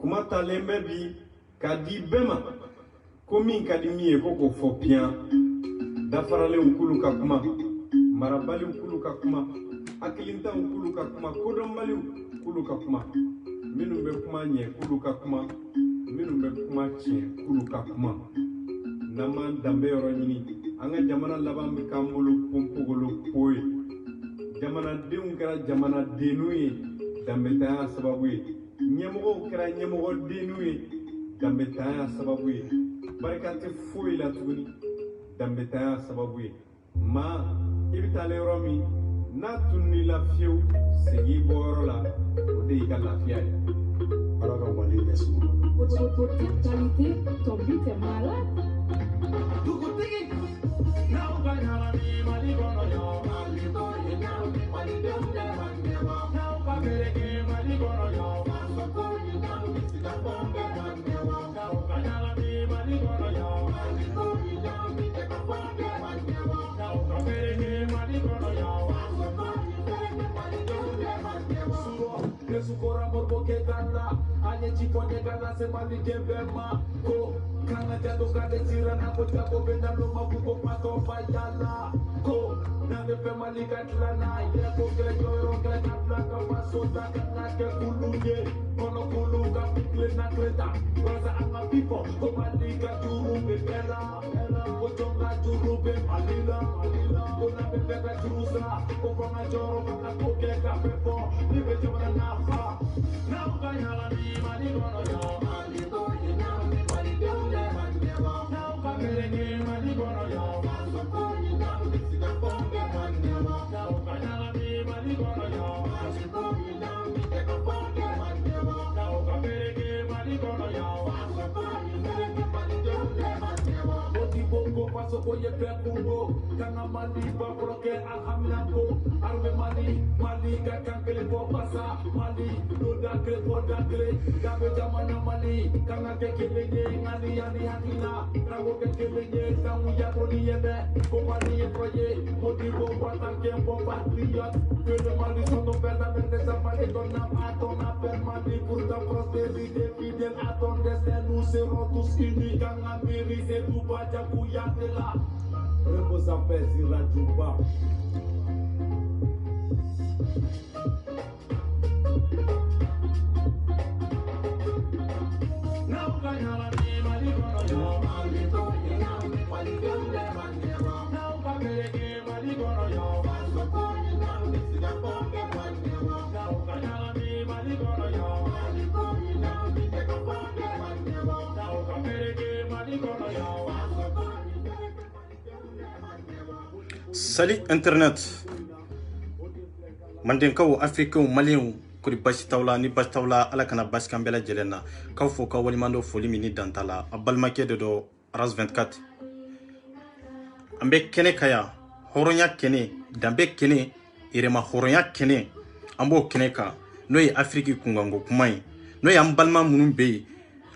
kuma talembe bi kadi bema komi kadi mi ko fopia dafarale ukulu ka kuma marabali ukulu ka kuma akilinta ukulu ka kuma kodombali ukulu ka kuma minu be kuma nye ukulu ka kuma minu be kuma che ukulu ka kuma naman dambe yoro nyini anga jamana laban mi kambulu pompugolo koy jamana deun kara jamana denuye dambe ta sababu nyemgo kara nyemgo denuye dambe ta sababu barkate foyi la tuguni dambe ta sababu ma ibitale romi na tunni la fiu segi boro la ode ka lafiya ala ka wali besu Pour qualité, ton but est malade. Sukora morbo ke ganda anye chifone ganda se mali kembema ko kana jado kade sira na ko chako benda lo mabuko pato bayala ko na de pe mali katla na ya ko kle joro kle katla ka paso ta kana ke kulunye kono kuluga pikle na kleta raza anga pipo ko mali ka juru be bela ko tonga juru be malila ko na be ka jurusa ko fanga joro ka ko ke ka pepo ni be jora na now I have a money gonna go, money go, you know me, money do that, money go. Now I'm getting money gonna go, money go, you know me, see the phone, get money go. Now I have a money gonna go, money go, you know me, take a phone, get money go. Now I'm getting money gonna go, money go, you know me, money do that, money go. Motivo ko paso ko ye pekungo, kana mali ba broke alhamdulillah, arme mali ga kankele ko pasa, mali dakle for dakle dabe jamana mali kanga ke kelenge ngani yani hakina rago ke kelenge samu ya boni yebe ko mali ye projet motivo patan ke bon patriote que le mali sont nos pères avec des amants ton âme à ton appel mali pour ta prospérité fidèle à ton destin nous serons tous unis kanga miri c'est tout baja kuyate la repose en paix Zira Djouba. Salut internet mandenkaw africain malien kuri basi tawla ni basi tawla ala kana basi kambela jelena kaw fo ka walimando foli mini dantala abalmake de do ras 24 ambe kene kaya horonya kene dambe kene irema horonya kene ambo kene ka noy afriki kungango kumai noy ambalma munumbe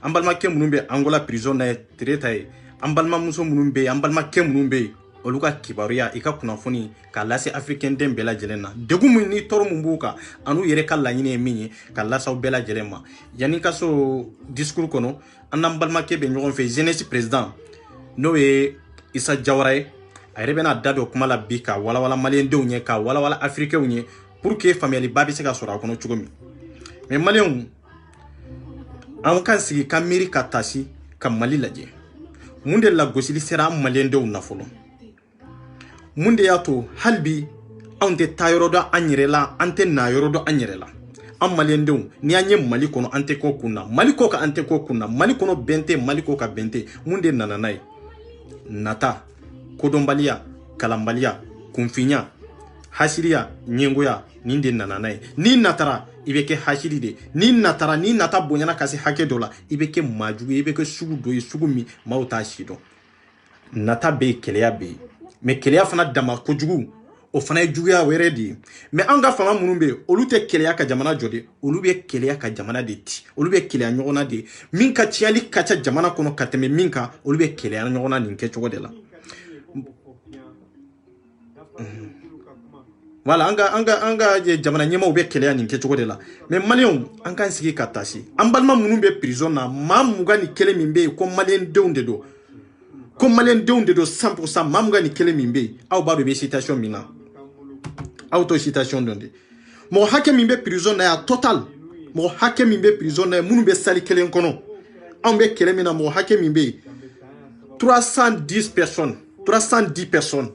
ambalmake munumbe angola prison na tretae ambalma muso munumbe ambalmake munumbe oluka kibaruya ika kunafoni ka lase africain den bela jelena degu mun ni toro mun buka anu yere kala nyine minye ka lasa bela jelema yani kaso discours kono anam balma kebe nyon fe jeunesse président noé Issa Jawara ay rebena dado kuma la bika wala malien de unye ka wala africain unye pour que famille babi se ka sora kono chugomi mais malien am kan sigi kamiri katasi kam mali laje munde la gosili sera malien de unafolo munde yato halbi ante tayorodo anyirela ante na yorodo anyirela am malendeu ni anye mali kono ante ko kunna mali ko ka ante ko kunna mali kono bente mali ko ka bente munde nananai nata kodombalia kalambalia kunfinya hasiriya nyengoya ninde nananai ni natara ibeke hasiri de ni nata bonyana kasi hake dola ibeke maju ibeke sugu do sugu mi mauta shido nata be keleya be mais keleya fana dama ko jugu o fana juguya were di mais anga fama munumbe olu te keleya ka jamana jode olu be keleya ka jamana de ti olu be keleya nyogona de min ka tiali kacha jamana kono kateme minka olu be keleya nyogona ninke chogo de la voilà anga jamana nyema be kele ani ke cogo de la mais malien anga sigi katasi ambalma munu be prison na mamuga ni kele mimbe ko malien deunde do ko malien deunde do 100% mamuga ni kele mimbe aw ba be citation mina auto citation donde mo hake mimbe prison na ya total mo hake mimbe prison na munu be sali kele kono ambe kele mina mo hake mimbe 310 personnes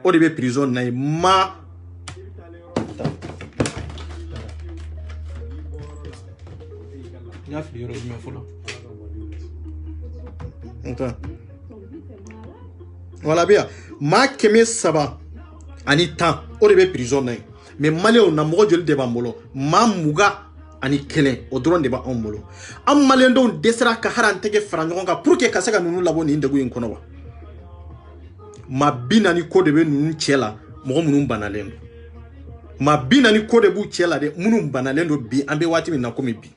au début prison na ma voilà bien ma keme saba ani temps au début prison na mais malé na mo joli de bambolo ma muga ani kelen o dron de ba on molo am malé don desra ka harantege farangon ka pour que kasaka nunu labo ni ndegu yin kono ba ma binani ko de be nunu chela mo munun banalen ma binani ko de bu chela de munun banalen do bi ambe wati min na komi bi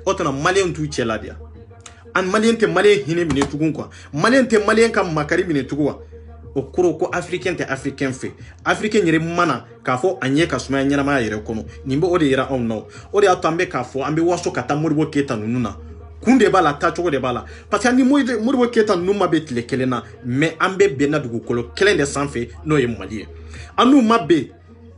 otana malien tu chela dia an malien te malien hine mine tugun quoi malien te malien kam makari mine tuguwa o kuro ko africain te africain fe africain yere mana ka fo anye ka suma nyana ma yere kono nimbe o de yera on no o de atambe ka fo ambe waso kata moribo keta nununa kunde bala ta chogo de bala parce que ni moribo keta numa betle kelena mais ambe bena dugu kolo kelen de sanfe no ye malien anu mabbe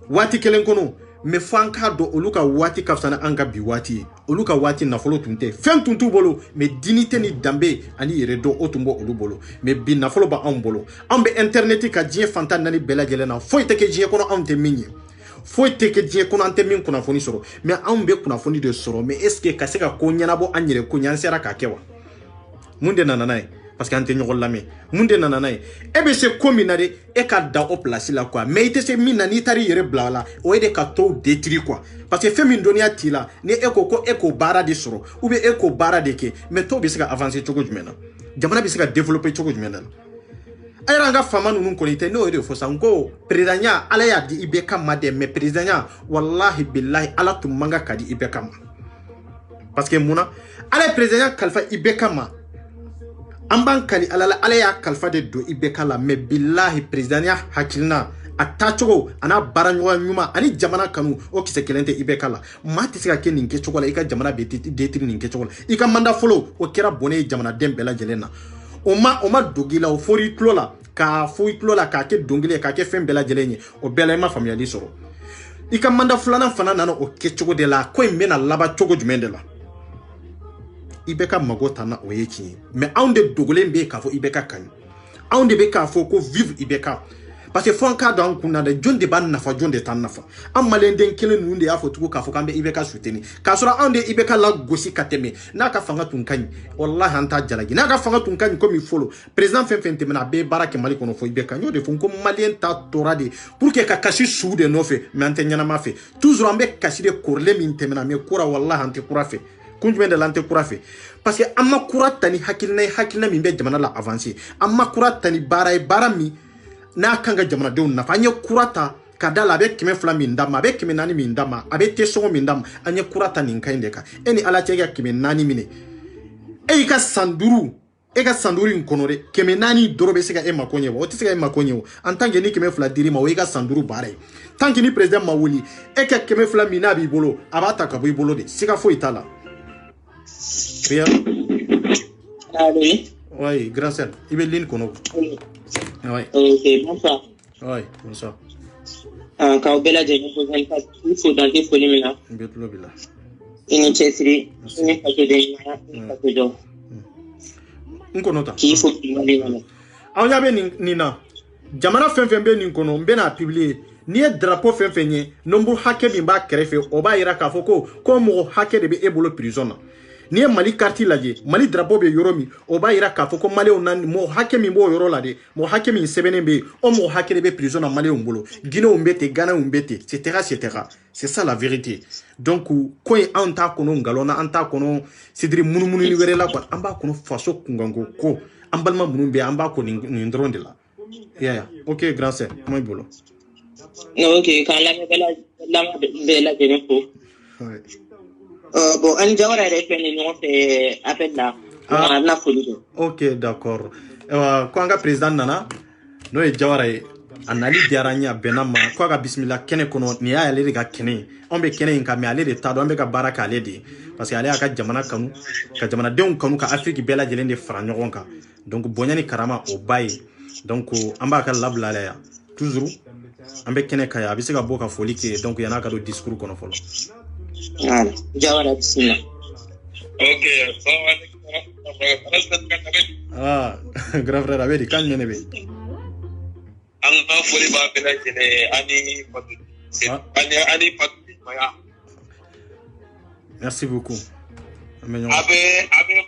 wati kelen kono me fanka do oluka wati kapsana anga bi wati oluka wati na folo tunte fen tuntu bolo me dignité ni dambe ani yere do otumbo olu bolo me bi na folo ba on bolo ambe internet ka dien fanta nani bela gelena foi teke dien kono ante minye foi teke dien kono ante min kuna foni soro me ambe kuna foni de soro me est-ce que kaseka ko nyana bo anyere ko nyansera ka kewa munde nananai parce que ante nyogol lame munde nananai ebe se kominade e ka da o place la quoi mais ite se minani tari yere blala o ede ka to détruire quoi parce que femi donia tila ni eko bara de soro ou bien eko bara de ke mais to be se ka avancer chogo jumena jamana be se ka développer chogo jumena ayra nga fama nunu ko ite no ede fo sango président ala ya di ibeka made mais président wallahi billahi ala tum manga kadi ibeka ma parce que muna ala président kalfa ibeka ma amban kali ala ya kalfa de do ibeka la me billahi président ya hakilna atachogo ana baranyo nyuma ani jamana kanu o kise kelente ibeka la mati sika ke ninke chokola ika jamana be detri ninke chokola ika manda follow o kera bone jamana dembela jelena oma dogila o fori klola ka foi klola ka ke dongile ka ke fembela jelenye o bela ma family soro ika manda fulana fana nano o ke chogo de la ko mena laba chogo jumendela ibeka magota na oyechi mais aunde dogole mbe ka fo ibeka kan aunde be ka fo ko vivre ibeka parce que fon ka don kuna de jonde ban nafa jonde tan nafa am malenden kelen nunde ya fo tuko ka fo kambe ibeka suteni ka sura aunde ibeka la gosi kateme na ka fanga tun kan wallahi anta jalagi na ka fanga tun kan comme il faut président fente mena be barake mali kono fo ibeka nyode fo ko malien ta torade pour que ka kashi soude no fe mais antenya ma fe toujours ambe kashi de korle min temena me kura wallahi ante kura fe kunjumé de lante kurafe parce que amma kuratani hakilna mi be jamana la avancer amma kuratani bara mi na kanga jamana de na fanye kurata kadala be kime fla mi ndama be kime nani mi ndama abe teso mi ndama anye kurata ni nkainde ka eni ala tega kime nani mine e ka sanduru nkonore kime nani dorobe sega e makonye o tisega e makonye en tant que ni kime fla diri ma o e ka sanduru bare tant que ni président mawuli e ka kime fla mi na bi bolo abata ka bi bolo de sega fo itala. Bien. Oui. Oui, grand sœur. Il veut l'île qu'on a. Oui. Ok, bonsoir. Oui, bonsoir. Quand Bella j'ai posé il faut dans des folies maintenant. Betlo bila. Ini chesiri, ini pakai deh, ini pakai jauh. Nkonota. Qui faut qu'il m'aille maintenant. Aounya be nina. Jamana fenfen be nin kono mbena publier. Ni drapeau fenfenye nombu hake bimba krefe oba ira ka foko ko mo hake de be ebolo prison. Ni mali karti laje mali drapeau be yoromi oba ira ka foko mali onan mo hake mi bo yoro lade mo hake mi sebene be o mo hake de be prison na mali ombolo Guinée umbete Ghana umbete etc. C'est ça la vérité. Donc ko anta kono ngalona anta kono sidri munumunu ni were la kwa amba kono faso kungango ko ambalma munumbe amba ko ni ndronde la. Yeah. OK, grand sœur, moi bolo. Non, ok, quand la belle j'ai faux. Bon, un jour, elle fait appel là. OK, d'accord. Quand le président Nana, nous est Jawara anali diaranya benama ko ga bismillah kene kono ni ya ale ga kene on be kene in ka mi ale de tado on be ka baraka ale de parce que ale aka jamana kanu ka jamana deun kanu ka Afrique bela jelen de fara ɲɔgɔn kan donc bonyani karama o baye donc an ba ka labla la ya toujours an be kene kaya bi se ka bɔ ka foli ke donc yana ka do discours kono folo jawara bismillah. Okay, so grand frère abedi kan nene be an ka foli ba bela jele ani patu ani patu maya. Merci beaucoup. Abe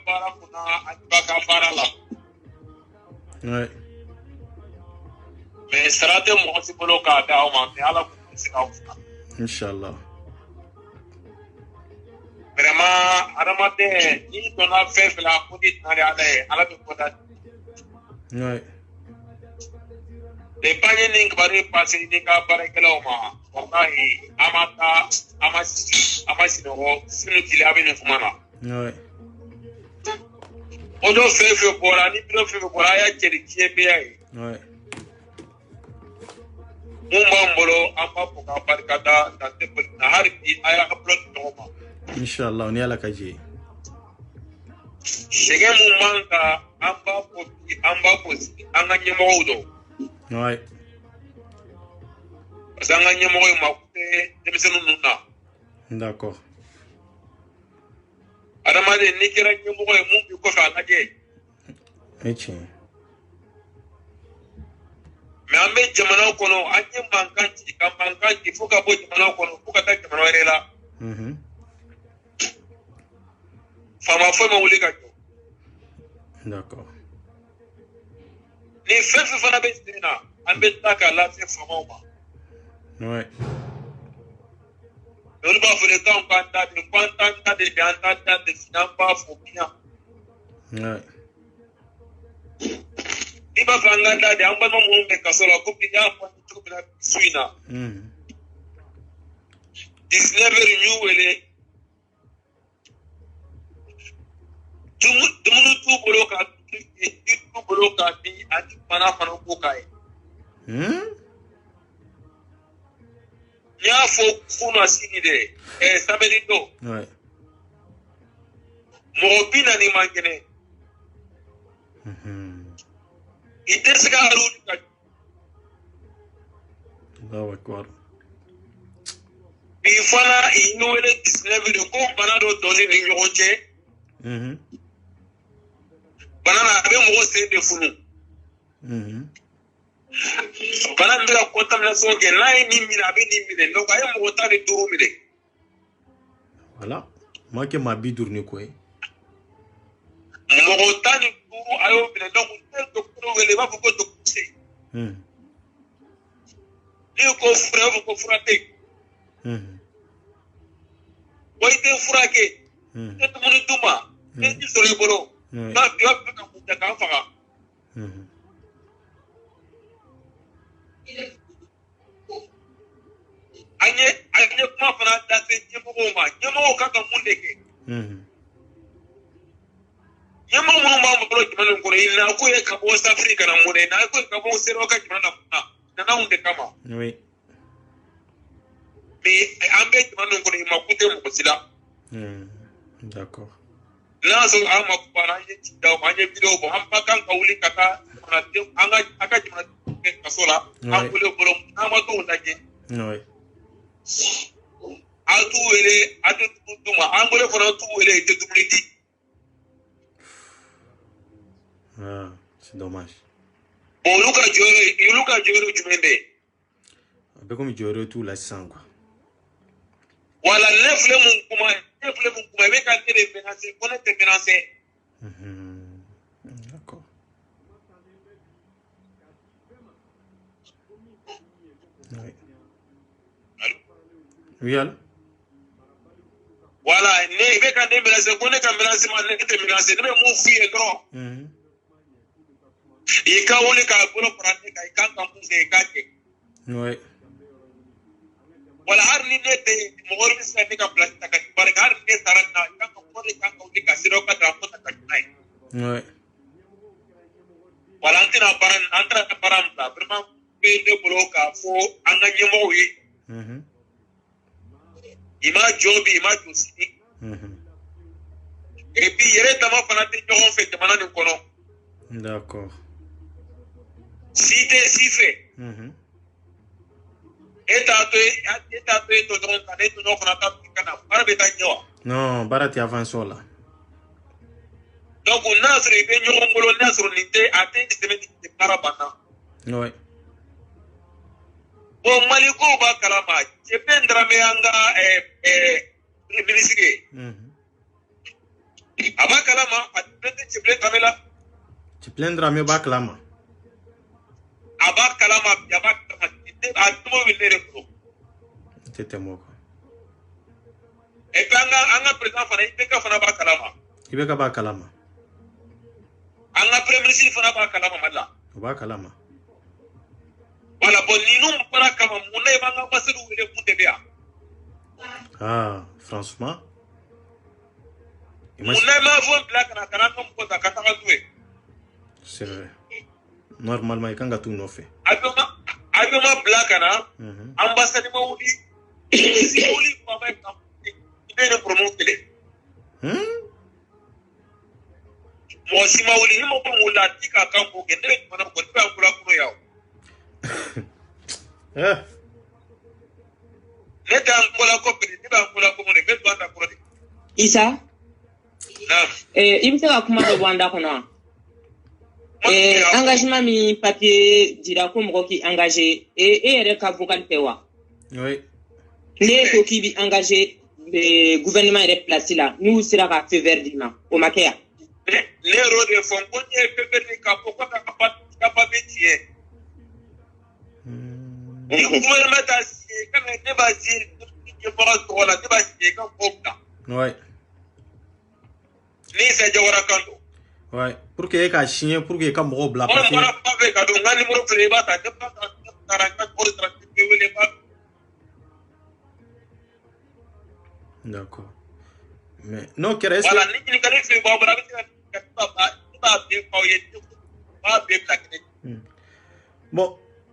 para kuna atibaka para la. Ouais. Mais sarate mo si bolo ka da o ma ala ku si ka ufa. Inshallah. Vraiment aramate ni dona fe la kudi nare ala be ko da. Ouais. De panye ning bare pase ni ka bare kala ma. Wallahi amasi no sinu kile abene fumana. Ouais. Odo fe bora ni bilo fe bora ya cheri kiebe ai. Ouais. Mumba mbolo amba poka barkada na temple na harbi aya upload no ma. Inshallah ni ala kaji. Shege mumanga amba posi anga nyemo udo. Ouais. Anga nyemo ma kute demisenu nuna. D'accord. Adamade ni kira nyemo mu ko fa laje. Echi. Mais ambe jamana kono anye mankanti fuka bo jamana kono fuka ta jamana werela. Fama fo ma wuli ka jo. D'accord. Ni fefe fana be sina ambe taka la fe fama ma. Ouais. On va faire le temps quand de bien de finamba fo bien. Ouais. Iba fanganda de amba mo be kasola ko biya ko to bila suina. 19 renew ele. Tumunu tu boloka ni ati mana fana ko kai. Ya fo kuna sini de sabeli do. Ouais. Mo bina ni mangene. Ite sega arudi ka. Allahu akbar. Bi fana inuele 19 de ko bana do doni ni nyoche. Banana abe mo se de funu. Bana mbira contamination ke lai ni mina be ni mine no kaye mo ta de turu mine. Voilà. Moi que ma bidur ni quoi. Mo ta ni turu ayo mine donc tel docteur wele ba ko docteur. Ni ko frate. Boy te frake. Te mo ni duma. Te sori bolo. Na biwa ka ko ta ka faga. Anye kuma fana da se nyemo kaka munde ke. Nyemo mo ma bolo kimana ngore ina ko ye ka bo South Africa na munde na ko ka bo sero ka kimana na unde kama. Oui. Mais ambe kimana ngore makute mo sila. D'accord. Na so ama kupara ye da manye bilo bo amba kan ka uli kata na anga aka kimana kasola akule bolo na ma to ndaje. Oui. Atu wele atu tuma angole fona tu wele te tumliti. C'est dommage. Bon Luka Joro Jumende. Abe comme Joro tout la sang quoi. Wala nefle mun kuma be kan tere penance connecte penance. D'accord. Oui. Oui, alors? Voilà, ne be kan tere penance connecte penance ma ne te penance ne be mu fiye dro. Ika woni ka bolo prate ka kan kan mu se ka ke. Oui. Wala har ni ne te mo gor bis ka ka place ta ka bar har ne sarat na kan ko kan ko ka siro ka ta ko ta ka nai. Oui. Wala antina paran antra paran ta vraiment be ne bolo k'a fɔ an ka ɲɛmɔgɔw ye i ma jɔ bi i ma jɔ sini et puis yɛrɛ dama fana tɛ ɲɔgɔn fɛ jamana nin kɔnɔ d'accord si tɛ si fɛ e t'a to e to ɲɔgɔn kan ne to ɲɔgɔn fana ta ka na baara bɛ taa ɲɛ wa non baara tɛ avance o la donc n'a sɔrɔ i bɛ ɲɔgɔn bolo n'a sɔrɔ nin tɛ a tɛ tɛmɛ nin baara banna oui bon Mali ko b'a kalama Cɛbilen Darame an ka ministre ye a b'a kalama a tɛ Cɛbilen Darame la Cɛbilen Darame b'a kalama a b'a kalama a b'a kalama a tɔgɔ bɛ ne de bolo tɛ tɛmɛ o kan et puis an ka président fana IBK fana b'a kalama IBK b'a kalama an ka premier ministre fana b'a kalama Mali la o b'a kalama voilà bon ninnu bɔra kama mun na i b'an ka ambassadeur wele mun de bɛ yan ah franchement mun na i ma avion bila ka na ka na an ka mɔgɔ ta ka taga n'u ye c'est vrai normalement i kan ka t'u nɔfɛ avion ma bila ka na ambassade ma wuli si wuli kuma bɛ kan i bɛ ne pronom kelen mɔgɔ si ma wuli ni mɔgɔ min wulila a ti k'a kan ko kɛ ne bɛ jamana kɔnɔ ne bɛ an kula kɔnɔ yan ne tɛ an kɔla kɔ pere ne bɛ an kɔla kɔnɔ de bɛ don an da kɔrɔ de Isa i bɛ se ka kuma dɔ bɔ an da kɔnɔ wa engagement min papier dira ko mɔgɔ k'i engagé e yɛrɛ ka vocal tɛ wa oui ne ko k'i bi engagé gouvernement yɛrɛ place la n'u sera ka feu vert d'i ma o ma kɛ yan ne y'o de fɔ n ko n'i ye feu vert di k'a fɔ ko ka papier tiɲɛ ni gouvernement t'a signé ka na ne b'a signé ɲɛmɔgɔ tɔgɔ la ne b'a signé ka mɔgɔw bila oui ni Isa Jawara kan don oui pour que e k'a signé pour que e ka mɔgɔw bila parce que mɔgɔ fɛn fɛn ka don n ka numéro filɛ i b'a ta ne b'a ta ne taara n ka numéro taara ne wele ba d'accord mais n'o kɛra est-ce voilà ni ɲininkali fɛn b'aw bolo a bɛ se ka ne b'a bɛɛ f'aw ye ne b'a bɛɛ bila kɛnɛ bon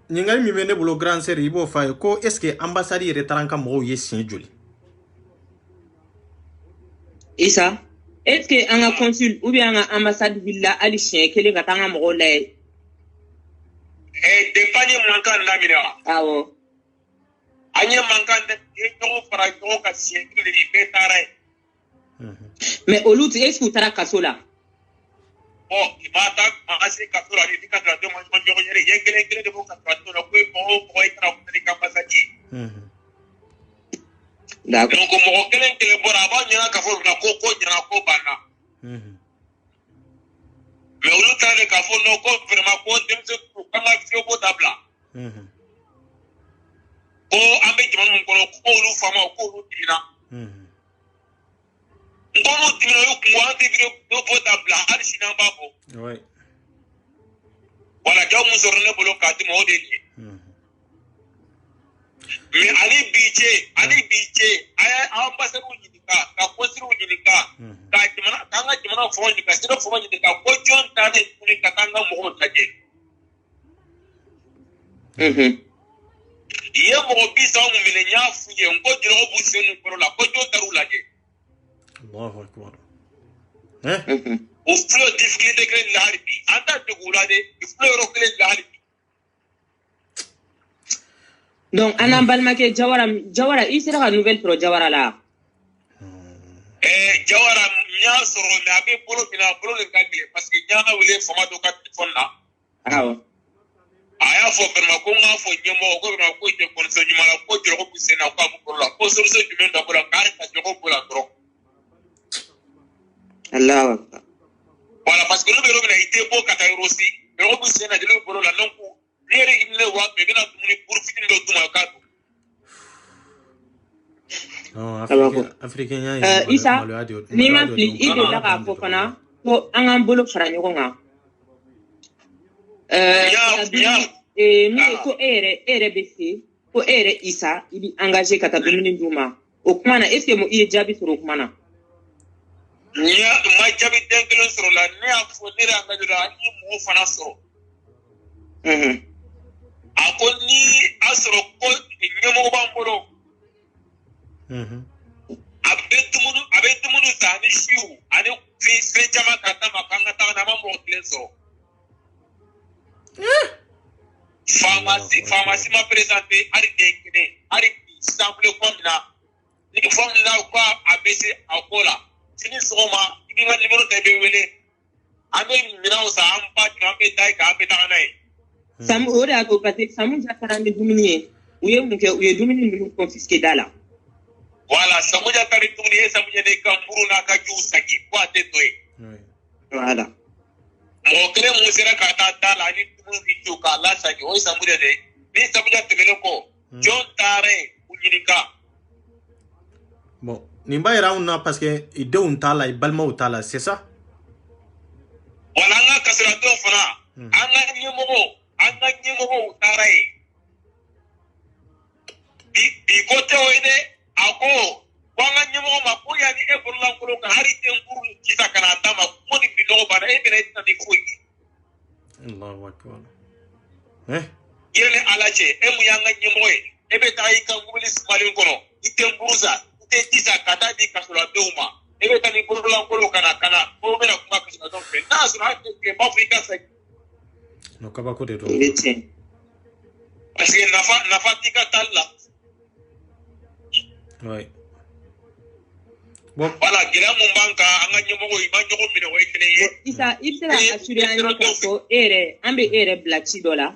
ɲininkali min bɛ ne bolo grand sœur i b'o f'a ye ko est-ce que ambassade yɛrɛ taara an ka mɔgɔw ye siɲɛ joli Isa est-ce que an ka consul ou bien an ka ambassade wulila hali siɲɛ kelen ka taa an ka mɔgɔw lajɛ dépense mankan daminɛ wa awɔ an ye mankan ɲɔgɔn fara ɲɔgɔn kan siɲɛ kelen de bɛɛ taara ye mais olu est-ce que u taara kaso la bon i b'a ta an se kaso la ni ka taa denw ma ɲɔgɔn yɛrɛ ye kelen de b'o ka kaso la ko mɔgɔ o mɔgɔ i kana wuli ka ambassade ye d'accord donc mɔgɔ kelen bɔra a b'a ɲɛna k'a fɔ ko ɲɛna ko banna mais olu taara de k'a fɔ non ko vraiment ko denmisɛnninw k'an ka fiyewu dabila ko an bɛ jamana min kɔnɔ ko olu faama k'olu dimina n ko n'u dimina u kun an tɛ fiyewu dabila hali sini an b'a fɔ wala jaw mun sɔrɔ ne bolo k'a di ma o de ye mais ani bi cɛ a ye ambassadeur ɲininka ka consul ɲininka k'an ka jamana fɔlɔ ɲininka sira fɔlɔ ɲininka ko jɔn ta de tuguni ka taa an ka mɔgɔw lajɛ i ye mɔgɔ 30 mun minɛ n y'a f'u ye n ko jɔlɔkɔ b'u sen n'u kɔrɔ la ko jɔn taar'u lajɛ o filɛ difficulté kelen de la hali bi an t'a degu u la dɛ i filɛ yɔrɔ kelen de la hali bi donc an n'an balimakɛ Jawara i sera ka nouvelle sɔrɔ Jawara la Jawara n y'a sɔrɔ mais a bɛ bolo min na a bolo de ka gɛlɛn parce que n y'a wele fama dɔ ka téléphone na awɔ a y'a fɔ vraiment ko n k'a fɔ ɲɛmɔgɔ ko vraiment ko tɛ condition ɲuman na ko jɔlɔkɔ bɛ sen na k'a b'u bolo la ko solution jumɛn dɔ b'o la k'a ta jɔlɔkɔ b'o la dɔrɔn Allahu akbar voilà parce que olu bɛ yɔrɔ min na i tɛ bɔ ka taa yɔrɔ si jɔlɔkɔ bɛ sen na jɔlɔkɔ b'u bolo la donc ne yɛrɛ ne wa mais i bɛna dumuni buru fitinin dɔ d'u ma k'a dun africain Isa n'i ma fili i delila k'a fɔ fana ko an k'an bolo fara ɲɔgɔn kan ko e yɛrɛ bɛ se ko e yɛrɛ Isa i bi engagé ka taa dumuni d'u ma o kuma na est-ce que i ye jaabi sɔrɔ o kuma na n ma jaabi den kelen sɔrɔ la ne y'a fɔ ne yɛrɛ engagé la an ye mɔgɔw fana sɔrɔ ako ni asoro ko nyemo bambolo abetumunu zani shiu ani fi jama kata makanga ta na mambo kleso pharmacie m'a présenté ari denkine ari sample komna ni formula kwa abc akola sini soma ibinga numéro tebe wele ame mina usa ampa ambe dai ka ambe ta nai Sam ore ato pate samu jakarande dumini uye muke uye dumini ndu confisqué dala. Voilà, samu jakarande dumini samu jene kamburu na kaju saki kwa tetoi. Voilà. Mo kre mo sera kata dala ni dumini bitu ka la saki o samu jene ni samu jakarande ko John Tare unyinika. Bon, nimba ira unna parce que ide untala ibalma utala, c'est ça? Voilà nga kasira do fana. Anga nyemo tarai bi kote oide ako wanga nyemo makuya ni eburla kulo ka hari temburu kisa kana tama moni bido bana ebere tani fuyi Allahu akbar yele alaje emu yanga nyemo ebe tai kan gubili smalin kono itemburuza ite kisa kata di kasula deuma ebe tani burla kulo kana o bena kuma kasula don pe na sura ke Afrika sa no kaba ko de do parce que nafa tika talla ouais bon voilà gila mun banka anga nyomo iba nyogo mine way kene ye isa ibsira asuri an ko ere ambe ere blachi dola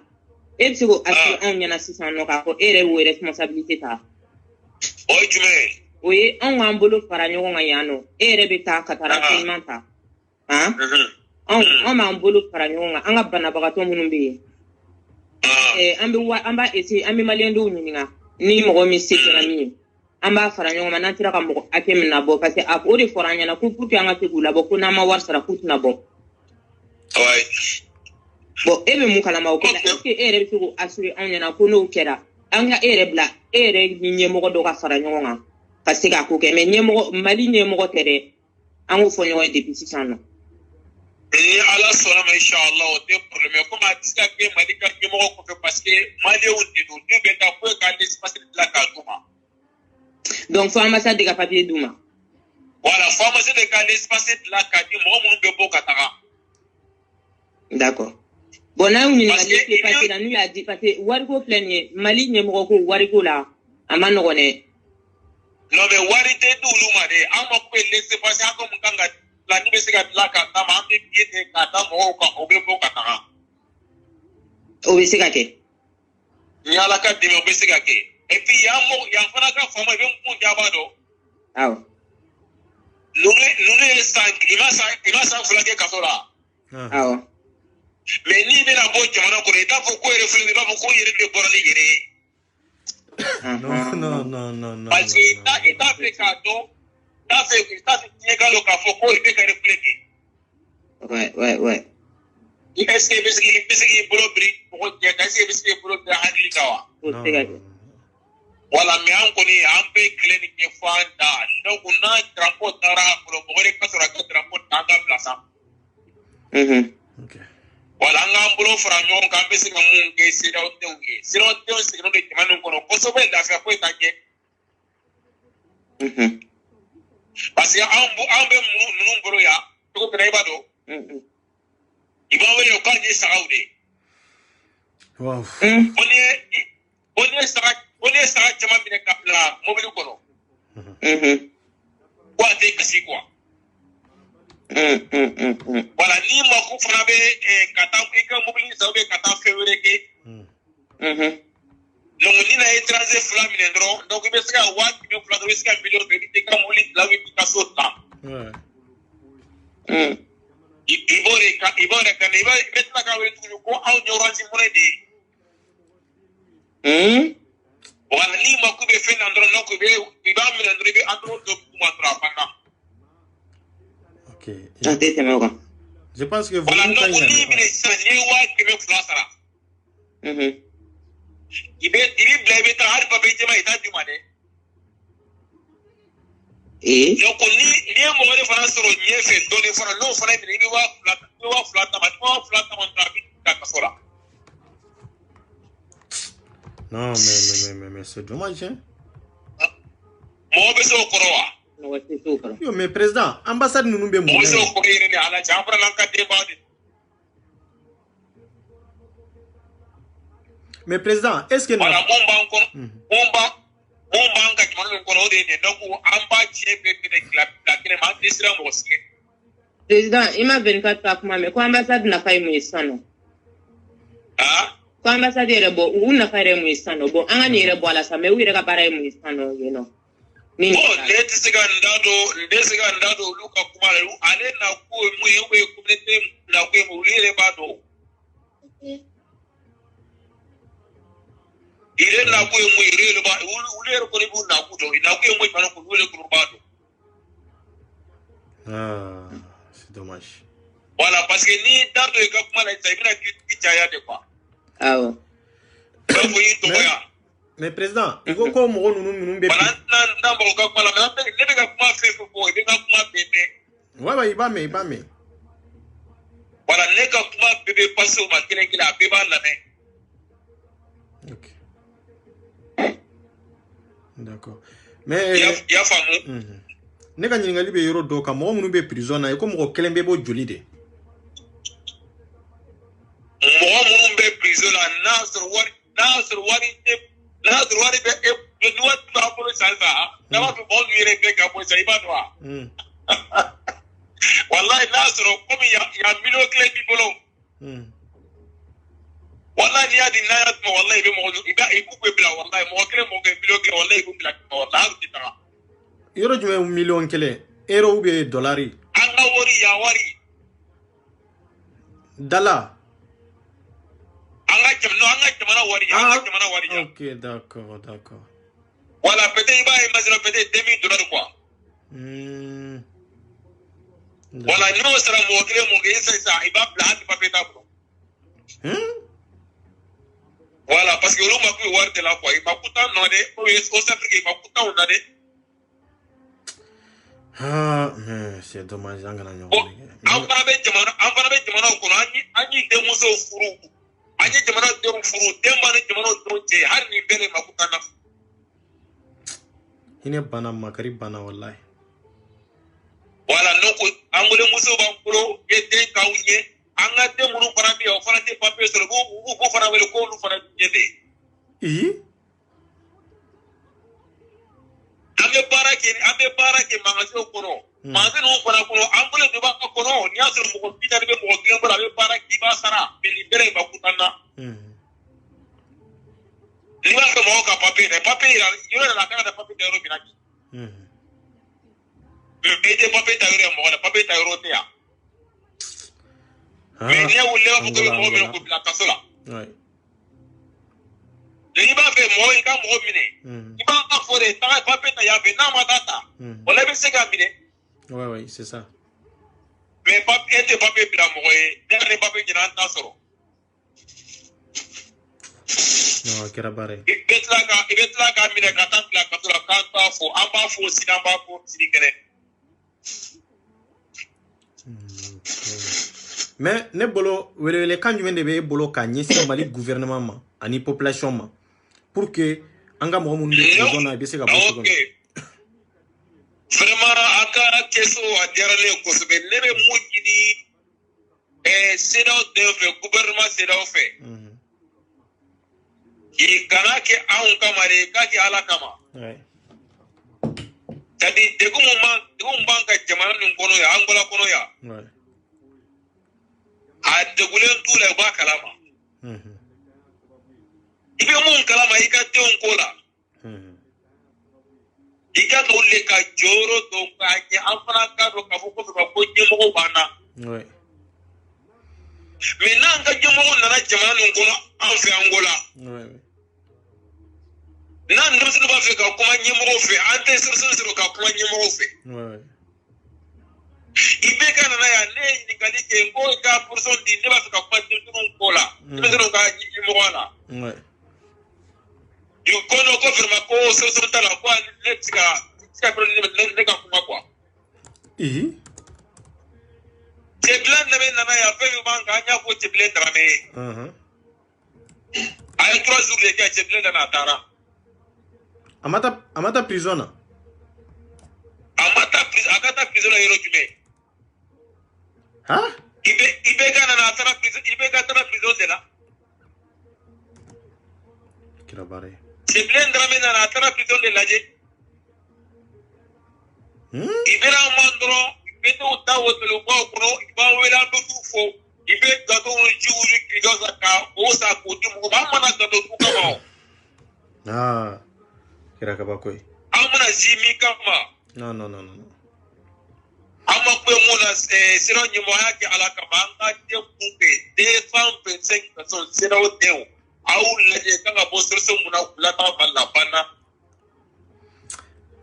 ebsigo asuri an nyana sisan no ka ko ere wo responsabilité ta oy jume oye an wa mbolo fara nyogo ngayano ere beta katara payment on ma mbolo fara nyogo anga bana bagato munun be amba ese ambe malendo nyinga ni mo mi sekera mi amba fara nyogo manatira ka mo akem na bo parce que akori foranya na ku putu anga te gula bo kuna ma war sara kutu na bo ouais bon ebe mu kala ma ko est-ce que ere bi ko assurer an yana ko no kera anga ere bla ere ni nyemo do ka fara nyogo nga parce que ko ke me nyemo mali nyemo tere ango fo nyogo depuis 6 ans et ala sona ma inshallah o te problème comme a dit que mali ka nyemo ko fait parce que mali on dit do beta ko ka l'espace de la kaduma donc faut ambassade de papier duma voilà faut ambassade de ka l'espace de la kaduma mo mun be boka taka d'accord bon là on est mali parce que la nuit a dit parce que wariko plein mali nyemo ko wariko la amano gone non mais warite dulu ma de amo ko laisser passer ko mun kanga la ni be se ka la ka ta ma ambe biete ka ta mo ko obe boka taka o be se ka ke ni ala ka dime obe se ka ke et puis ya fana ka fama be mun jabado aw lune sank ima sa flake kasola aw mais ni be na bo jamana ko eta fo ko refle ba ko yere de borali yere non parce que eta fait cadeau ta fait niega lo ka fo ko be ka refleke ouais est-ce que bisi bolo bri ko je ka se bisi bolo da hadli kawa wala me an ko ni an be clinic ke fanda donc na transport tara ko bo re ka sura ka transport tanga plaza okay wala ngambolo fra nyon ka be se ka mun ke sira o teunge sira o teunge se no de kimanu ko ko so be da fa ko taje parce que an be mun boro ya to ko trai bado iba we yo kan ni saude wow on est ça chama bine kapla mobile ko no kwa te kasi kwa voilà ni mo ko fana be kata ko mobile sa be kata février ke donc ni na étranger flam ni ndro donc be ska wa ki flam be ska million be te ka mobile la wi ka sota ibore ka ne ba betla ka we tu ko au nyoranzi mure de wala ni mo ko be fe ndro no ko be ba mi ndro be andro do kuma tra panda okay je pense que vous voilà non ni mi ne sa ni wa ki be fla sara ibe blebe ta har pa be jema ita duma de yo ko ni mo re fana soro ni fe do ne fana no fana mi ni wa fla ta ma tra bi ka sora Non, mais c'est dommage, hein. Mo be so korowa. No wasi sukara. Yo, mais président, ambassade nous be Mo so ko yire ni ala jafra nan ka de baadi. Mais président, est-ce que wala bomba encore bomba ka jmanu ko de ne donc amba tie pe la kene ma desira mo ske. Président, ima 24 pa kuma me ko ambassade na fay mu isano. Ah? Ko ambassade yere bo una fayre mu isano bo anga ni yere bo ala sa me wire ka para mu isano you know. Oh, ndeti siga ndado luka kumala ale na ku mu yewe kumete na ku mu lire bado. Ile na ku mu lire ba ulere ko ni bu na ku do na ku mu pano ku lire ku bado. Ah, c'est dommage. Voilà parce que ni dado e ka kumala taibina ki chaya de quoi. Ah ouais. Ko yi to ya. Mais président, il faut qu'on nous be. Voilà na ba ka kumala na ne be ka kuma fe ko be ka kuma bebe. Ouais, il va mais. Voilà ne ka kuma bebe passe au makine kila beba la ne. OK. D'accord. Mais ya famu. Ne ka nyingali be yoro do ka mo munu be prison na ko mo kelembe bo joli de. Mo munu be prison na Nasr wari be e duwa ba ko sansa na ba be bon yire be ka ko sai ba doa. Wallahi Nasr ko mi ya milo kle bi bolo. Wallahi ya di na ya mo wallahi be mo iba e ku be bla wallahi mo kle mo ke milo kle wallahi ku bla ko wallahi ti ta. Yoro jume million kele euro be dollari. Anga wari Dala. Anga jamana wari. OK, d'accord. Voilà, peut-être il va imaginer peut-être $2000 quoi. Voilà, nous sera mo kle mo ke ça il va plat pas péta bro. Voilà, parce que l'homme a pu voir de la foi. Il m'a coûté un nom de. Au Afrique, il m'a coûté un nom de. Ah, mais c'est dommage. En parabé, Jamana, Ani de Muso Furu. Ani Jamana de Furu, Demana Jamana Donte, Harni Bele Makutana. Il est bana makari bana wallahi. Voilà, non, Angole Muso Bampulo, Ete Kaouye, Anga de Muru Parabi, ou Fanate Papier sur le goût, pour avoir le col, ou Fanate Jede. Abe para ke magasin kono magasin no para kono ambule de ba kono nya sur mo pita de mo glembo abe para ki ba sara be libere ba kutana liba ko mo ka papier yo la kana de papier de robina ki be de papier ta yoro mo la papier ta yoro te ya me ne wo le ko mo me ko la kasola ouais il va faire moi il va me miner il va afforer ta papier ta ya be na matata on l'a se gaminer ouais c'est ça mais papier était papier bila mo ne papier qui n'entend soro non kerabare il betla ka mine ka ta bila ka tura ka ta fo amba fo sinamba fo sinikene mais ne bolo wele kan jumende be bolo ka nyesi mali gouvernement ma ani population ma pour que anga mo mun de zona be se ka boso OK vraiment aka keso adirale ko se be lebe mujini c'est dans de gouvernement c'est dans fait i kana ke an kamare ka ke ala kama ouais tadi de gum banka jamana nin kono ya angola kono ya ouais a de gulen tula ba kalama ibe mun kalama ika te on kola ika to le ka joro to ka nya afana ka do ka ko ko jemo bana ouais mais nan ka jemo na jamana nin kono an fe angola ouais nan dum sunu ba fe ka kuma nyemo fe ante suru ka kuma nyemo fe ouais ibe kana na ya ne ni kali ke ngo ka person di ne ba ka kuma dum kola ne sunu ka nyemo wala ouais you kono ko firma ko suru tala ko let's ka problem ne ka kuma kwa je plan na me na ya fe banka nya ko je plan dra me a ye 3 jours de kɛ cɛbilen nana a taara a ma taa prison na a ka taa prison na yɔrɔ jumɛn IBK nana a taara prison IBK taara prison de la kira baara ye cɛbilen Dramé nana a taara prison de lajɛ i bɛna man dɔrɔn i bɛ t'o ta wotorobaw kɔnɔ i b'a wele an bɛ t'u fo i bɛ gâteau ni jiw ni kilegan san ka o san k'o di mɔgɔ ma an mana gâteau dun kama o kira kabako ye an mana zi min kama non an ma kule mun na sira ɲɛmɔgɔya kɛ ala kama an ka den kun bɛ 225 personnes siraw denw aw lajɛ kan ka bɔ solution mun na k'u lataa Mali la banna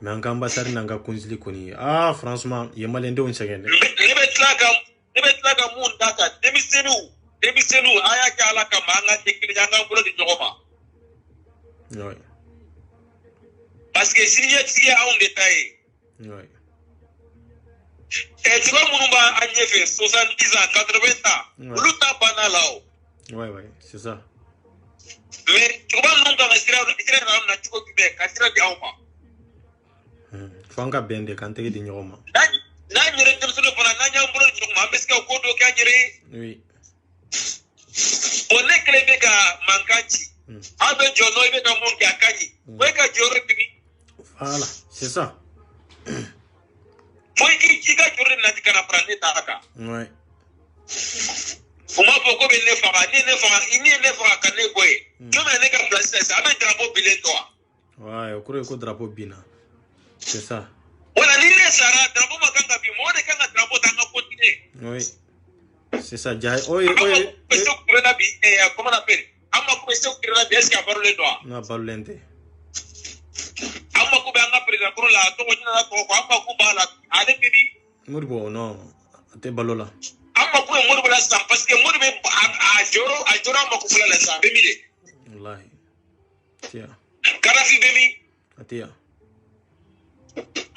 mais an ka ambassade n'an ka consul kɔni franchement ye malien denw sɛgɛn dɛ ne bɛ tila ka mun da kan denmisɛnninw a y'a kɛ ala kama an ka kɛ kelen an k'an bolo di ɲɔgɔn ma parce que siniɲɛsigi ye anw de ta ye cogo minnu b'an ɲɛfɛ 70 ans 80 ans olu ta banna la o c'est ça mais cogoba ninnu kan ka sira yɛrɛ na cogo jumɛn ka sira di anw ma fo an ka bɛn de k'an tɛgɛ di ɲɔgɔn ma n'an yɛrɛ denmisɛnninw fana n'an y'an bolo di ɲɔgɔn ma an bɛ se ka ko dɔ kɛ an yɛrɛ ye bon ne kelen bɛ ka mankan ci an bɛ jɔ n'o i bɛ ka mun kɛ a ka ɲi o ye ka jɔyɔrɔ tigi voilà c'est ça fo i ka jɔyɔrɔ de nati ka na fara ne ta kan o ma fɔ ko bɛ ne faga ni ye ne faga ka ne bɔ yen jɔn bɛ ne ka place sisan an bɛ drapeau bilen to wa o kɔrɔ ye ko drapeau binna c'est ça wala ni ne sara drapeau ma kan ka bin mɔgɔ de kan ka drapeau ta an ka continuer c'est ça jaay oye se kurela bi comment on appelle an ma ko bɛ se kurela bi est ce que a barolen do wa n'a barolen tɛ an ma ko bɛ an ka président kɔrɔ la tɔgɔ ɲina na tɔgɔ ko an ma ko b'a la ale bɛ bi Modibo non a tɛ balo la an ma ko ye Modibo la sisan parce que Modibo a jɔyɔrɔ an ma ko fɔlɔ la sisan a bɛ min de wallahi tiɲɛ Kadhafi bɛ min a tɛ yan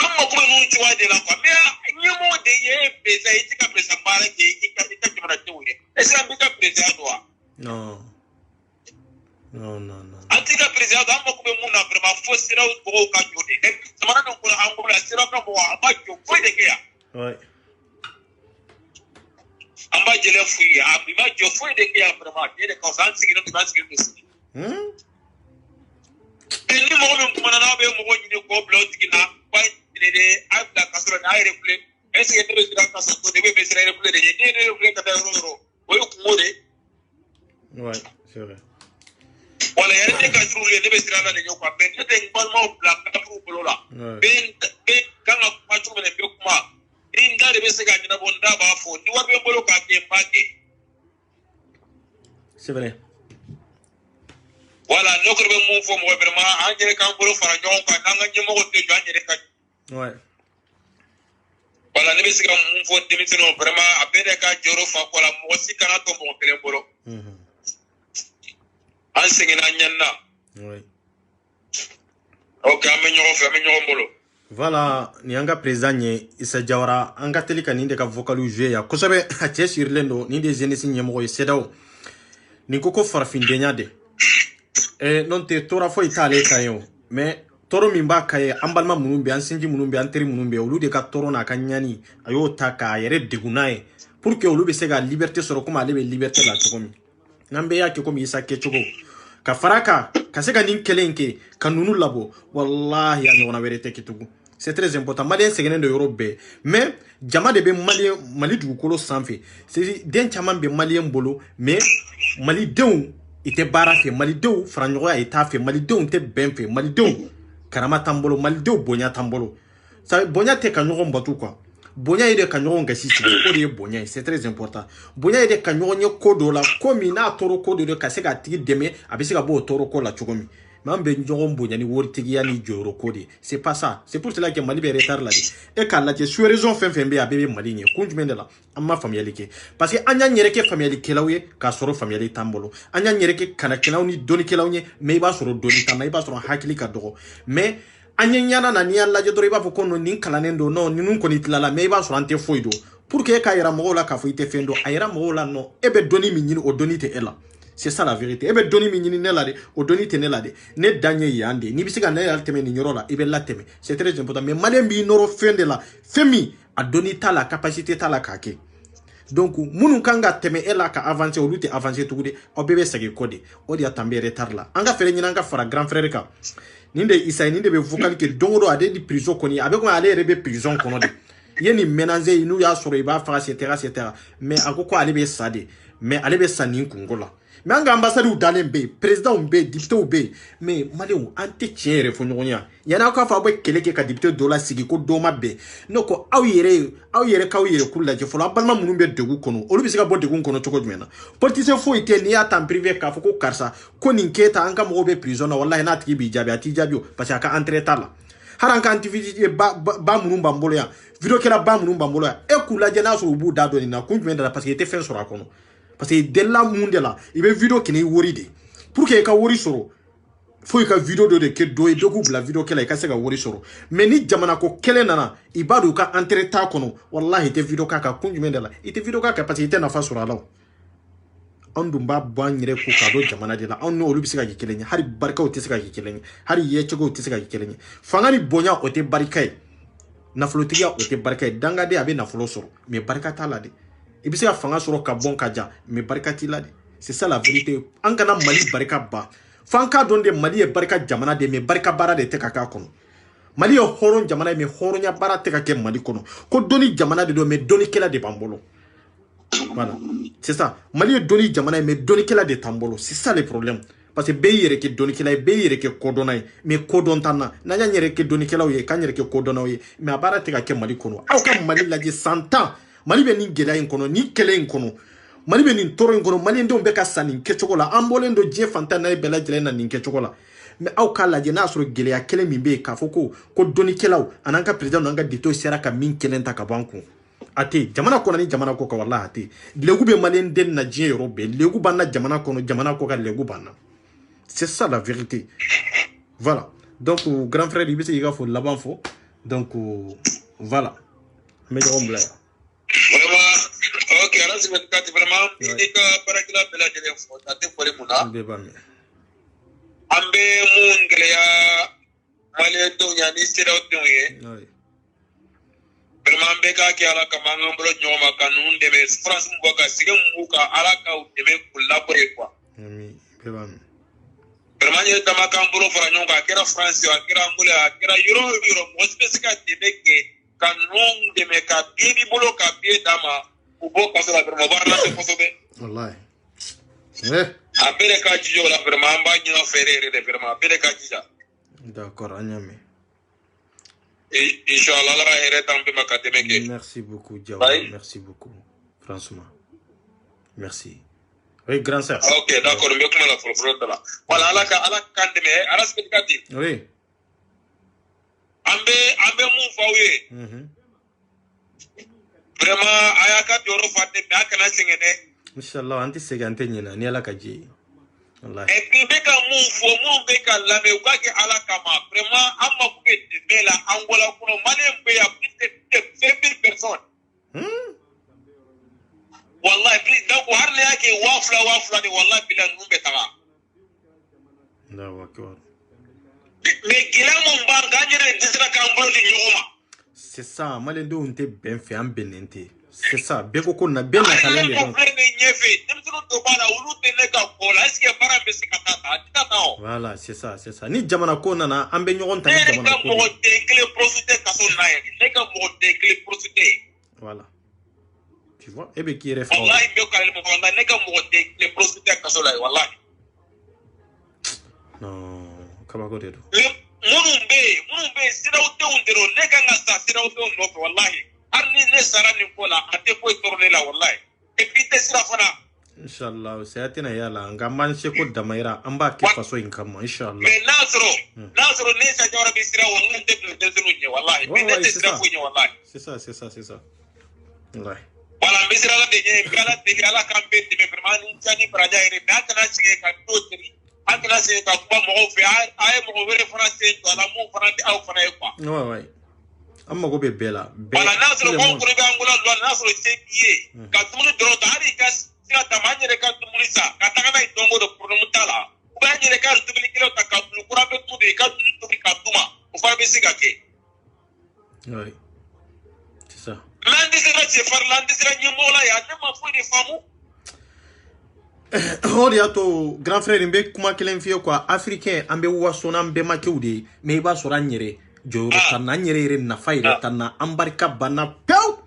an ma ko bɛ ninnu cogoya de la quoi mais ɲɛmɔgɔ de ye président i tɛ ka président baara kɛ i ka jamanadenw ye est ce que an bɛ ka président dɔn wa non an tɛ ka président dɔn an mako bɛ mun na vraiment fo siraw mɔgɔw ka jɔ de jamana nin kɔnɔ an bolo la siraw ka mɔgɔ an b'a jɔ foyi de kɛ yan an b'a jɛlɛ f'u ye a ma jɔ foyi de kɛ yan vraiment ne de ka fisa an sigilen don sigi ni mɔgɔ min kumana n'a bɛ mɔgɔ ɲini k'o bila o tigi na ba de a bila ka sɔrɔ n'a yɛrɛ filɛ est ce que ne bɛ siran ka sɔrɔ ne bɛ siran yɛrɛ filɛ de ye ne yɛrɛ filɛ ka taa yɔrɔ yɔrɔ o ye kungo de c'est vrai wala yɛrɛ tɛ ka juru ye ne bɛ siran la de ye quoi mais ne tɛ n balimaw bila kafiriw bolo la bɛɛ kan ka kuma cogo min na bɛ kuma ni n da de bɛ se ka ɲɛnabɔ n da b'a fɔ ni wari bɛ n bolo k'a kɛ n b'a kɛ c'est vrai voilà ne kɔni bɛ mun fɔ mɔgɔ vraiment an yɛrɛ k'an bolo fara ɲɔgɔn kan n'an ka ɲɛmɔgɔw tɛ jɔ an yɛrɛ ka voilà ne bɛ se ka mun fɔ denmisɛnninw vraiment a bɛɛ de ka jɔyɔrɔ fa kɔ la mɔgɔ si kana to mɔgɔ kelen bolo an seginna an ɲanina ok an bɛ ɲɔgɔn fɛ an bɛ ɲɔgɔn bolo voilà ni an ka président ye Isa Jawara an ka teli ka nin de ka vocalu jouer ya kosɛbɛ a cɛ sirilen don nin de ye jeunesse ɲɛmɔgɔ ye CEDEAO nin ko farafindenya de non tɛ tɔɔrɔ foyi t'ale kan ye o mais tɔɔrɔ min b'a kan ye an balima minnu bɛ an sinji minnu bɛ an teri minnu bɛ olu de ka tɔɔrɔ n'a ka ɲani a y'o ta k'a yɛrɛ degun n'a ye pour que olu bɛ se ka liberté sɔrɔ komi ale bɛ liberté la cogo min n'an bɛɛ y'a kɛ komi Isa kɛcogo ka fara kan ka se ka nin kɛlɛ in kɛ ka ninnu labɔ wallahi a ɲɔgɔnna wɛrɛ tɛ kɛ tugun c'est très important malien sɛgɛnnen don yɔrɔ bɛɛ mais jama de bɛ mali dugukolo sanfɛ c'est den caman bɛ malien bolo mais malidenw i tɛ baara fɛ malidenw faraɲɔgɔnya i t'a fɛ malidenw tɛ bɛn fɛ malidenw karama t'an bolo malidenw bonya t'an bolo bonya tɛ ka ɲɔgɔn batu quoi bonya ye de ka ɲɔgɔn gasi sigi o de ye bonya ye c'est très important bonya ye de ka ɲɔgɔn ye ko dɔ la ko min n'a tɔɔrɔ ko dɔ de ka se k'a tigi dɛmɛ a bɛ se ka bɔ o tɔɔrɔ ko la cogo min mais an bɛ ɲɔgɔn bonya ni waritigiya ni jɔyɔrɔ ko de c'est pas ça c'est pour cela que mali bɛ retard la de e k'a lajɛ sous-région fɛn fɛn bɛ yen a bɛɛ bɛ mali ɲɛ kun jumɛn de la an ma faamuyali kɛ parce que an y'an yɛrɛ kɛ faamuyalikɛlaw ye k'a sɔrɔ faamuyali t'an bolo an y'an yɛrɛ kɛ kanakɛlaw ni dɔnnikɛlaw ye mais i b'a sɔrɔ dɔnni t'an na i b'a sɔrɔ hakili ka dɔgɔ mais an ye ɲana na n'i y'a lajɛ dɔrɔn i b'a fɔ ko nin kalannen don non ninnu kɔni tilala mais i b'a sɔrɔ an tɛ foyi don pour que e k'a yira mɔgɔw la k'a fɔ i tɛ fɛn dɔn a yira mɔgɔw la non e bɛ dɔnni min ɲini o dɔnni tɛ e la c'est ça la vérité e be doni mi nyini ne la de o doni te ne la de ne danye yande ni bisiga ne la teme ni nyoro la e be la teme c'est très important mais malien bi noro fin de la femi a doni ta la capacité ta la kake donc munu kanga teme e la ka avancer o lute avancer tugude o bebe sagi kode o dia tambe retard la anga fere nyina anga fara grand frère ka ninde isa ninde be vocal ke dongo ade di prison koni abe ko ale rebe prison kono de yeni menanger inu ya soro iba fa etc mais akoko ale be sade mais ale be sani kungola mais anga ambassade ou dalembe président umbe député ube mais maleu ante tiere fo nyonya yana ko fa be keleke ka député dola sigi ko doma be noko aw yere ka yere kula je fo la balma munum be degu kono olu bisika bo degu kono choko jumena politicien fo ite ni atan privé ka fo ko karsa ko ninketa anga mo be prison wallahi na tiki bi jabi ati jabio parce que aka entre tala haranka antividi ba munum bambolo ya video kera ba munum bambolo ya e kula je na so bu dado ni na kunjumenda parce que était fait sur akono parce que dès la monde là il veut vidéo qui n'est wori de pour que ka wori soro faut que vidéo de que do e dogu la vidéo kela ka se ka wori soro mais ni jamana ko kele nana ibadu ka entre ta kono wallahi te vidéo ka kunjumenda la ite vidéo ka parce que ite na fa sura la andumba banyire ku ka do jamana de la onno olu bisika ki kelenya hari barka o te sika ki kelenya hari yechego o te sika ki kelenya fangani bonya o te barika na flotiya o te barika danga de abe na folo soro mais barika ta la de ibisi ya fanga soro ka bon kaja mais barika ti la de c'est ça la vérité an kana mali barika ba fanka donde mali e barika jamana de mais barika bara de te kaka kono mali e horon jamana mais horonya bara te kake mali kono ko doni jamana de do mais doni kela de bambolo voilà c'est ça mali e doni jamana mais doni kela de tambolo c'est ça le problème parce que beyere ke doni kela beyere ke kodonay mais kodontana na nyere ke doni kela ye kanyere ke kodonaye mais bara te kake mali kono aw ka mali la 100 ans mali be ni gela en kono ni kele en kono mali be ni toro en kono mali ndo be ka sanin ke chokola ambole ndo je fantana e bela jele na nin ke chokola mais aw kala je na soro gele ya kele mi be ka foko ko doni kelaw ananka president nanga dito sera ka min kelenta ka banku ate jamana ko ni jamana ko ka wallahi ate legu be mali den na je robe legu banna jamana ko no jamana ko ka legu banna c'est ça la vérité voilà donc grand frère il il faut là-bas fo donc voilà mais on blague vraiment ok alors c'est vraiment il ka barakila bela jere fo tate fo muna ambe mungele ya male to nya ni sira otunye vraiment be ka ki ala kama ngambro nyoma kanun de be France mboka sige mbuka ala ka de be collaborer quoi ami beba vraiment ni tama kambro fara nyonga kera France wa kera ngula kera euro mo spesika de be ke kanun de me ka bibi bolo ka bi dama ubo ka sala vraiment barna se fosobe wallahi apere ka jijo la vraiment amba nyina ferere de vraiment apere ka jija d'accord anyame Inch'Allah la here tambe makademeke merci beaucoup Diaw merci beaucoup franchement merci oui grand sœur ok d'accord mais comment la frère là voilà ala kandeme ala spectatif oui ambe mu fawe vraiment ayaka bioro fatte be akana singene inshallah anti segante nyina ni ala kaji wallahi et puis be ka mu fo mu be ka la me ka ke ala kama vraiment amma ku be de la angola kuno mane be ya plus de 20 personnes wallahi please donc har le yake wafla ni wallahi bilan numbe taga da wakor mais gila mon ba ganyere disra kambolo di nyoma c'est ça male ndo unte ben fe am benente c'est ça beko ko na ben na kala le donc voilà c'est ça ni jamana ko nana ambe nyogon tan jamana ko voilà tu vois et be qui refait wallahi be ko le mo wanda ne ka mo de le prostituer ka so la wallahi non kaba ko dedo munumbe sira utte undero ne ka ngasa sira utte no wallahi arni ne sarani ko la ate ko torne la wallahi e pite sira fana inshallah sai atina yala ngaman she ko damaira amba ke faso in kama inshallah mais nasro ne sa jawra bi sira wallahi te de zunuje wallahi bi ne sira ko wallahi c'est ça wallahi wala bisira la de nye ngala de ala kampe de vraiment ni tani praja ire nakana sige ka totri akana sige ka kuma mo fe ay mo vere français to ala mo français aw fana quoi ouais amma go be bela wala nasro ko ko be angula lo nasro c'est pied ka tunu dro dari ka kila tamanye de ka tumulisa kataka na idongo do pronomutala ubanye de ka tubili kilo takabulu kurabe tude ka tubi katuma ufabe sigake. Oui. C'est ça. Landisira chefar landisira nyemola ya nema fo de famu. O de y'a to grand frère n bɛ kuma kelen f'i ye quoi africain an bɛ waso n'an bɛmakɛw de ye mais i b'a sɔrɔ an yɛrɛ jɔyɔrɔ t'an na an yɛrɛ nafa yɛrɛ t'an na an barika banna pewu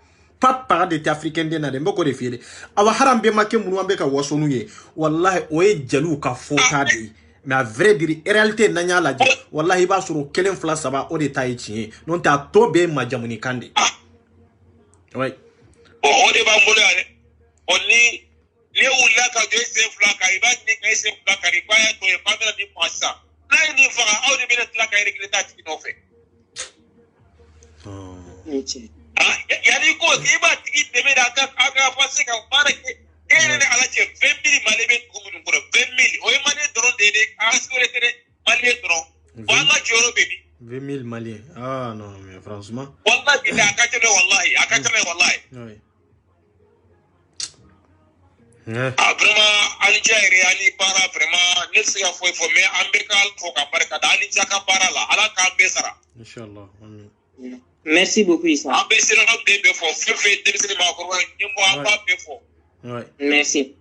pas part de tɛ africain den na dɛ n bɛ k'o de f'i ye dɛ awa hali an bɛmakɛ minnu an bɛ ka waso n'u ye walahi o ye jeliw ka fɔta de ye mais à vrai dire réalité n'an y'a lajɛ walahi i b'a sɔrɔ kelen fila saba o de ta ye tiɲɛ ye n'o tɛ a tɔ bɛɛ ye majamunikan de oui. O de b'an bolo yan dɛ o ni. Ne wulila ka jɔ sen fila kan i b'a ɲini ka sen fila kan i b'a ye to ye k'a bɛna nin faga sisan n'a ye nin faga aw de bɛna tila ka yɛrɛkili t'a tigi nɔfɛ. Yanni ko i b'a tigi dɛmɛ de a ka se ka baara kɛ e yɛrɛ ni ala cɛ 20 000 Mali bɛ dugu minnu kɔnɔ 20 000 o ye Maliyɛn dɔrɔn de ye dɛ a ka sigi tɛ dɛ Maliyɛn dɔrɔn wa an ka jɔyɔrɔ bɛ min. 20 000 Maliens ah non mais franchement. Wallahi a ka tɛmɛ wallahi a ka tɛmɛ wallahi. Vraiment Algérie ani para vraiment ne se ka foyi fɔ mais an bɛ ka fɔ ka barika da ani ka baara la ala k'an bɛɛ sara. Inchallah amin. Merci beaucoup Issa. An bɛ sira dɔ bɛɛ fɔ fɛn fɛn denmisɛnnin maakɔrɔba ɲɛmɔgɔ an b'a bɛɛ fɔ. Merci.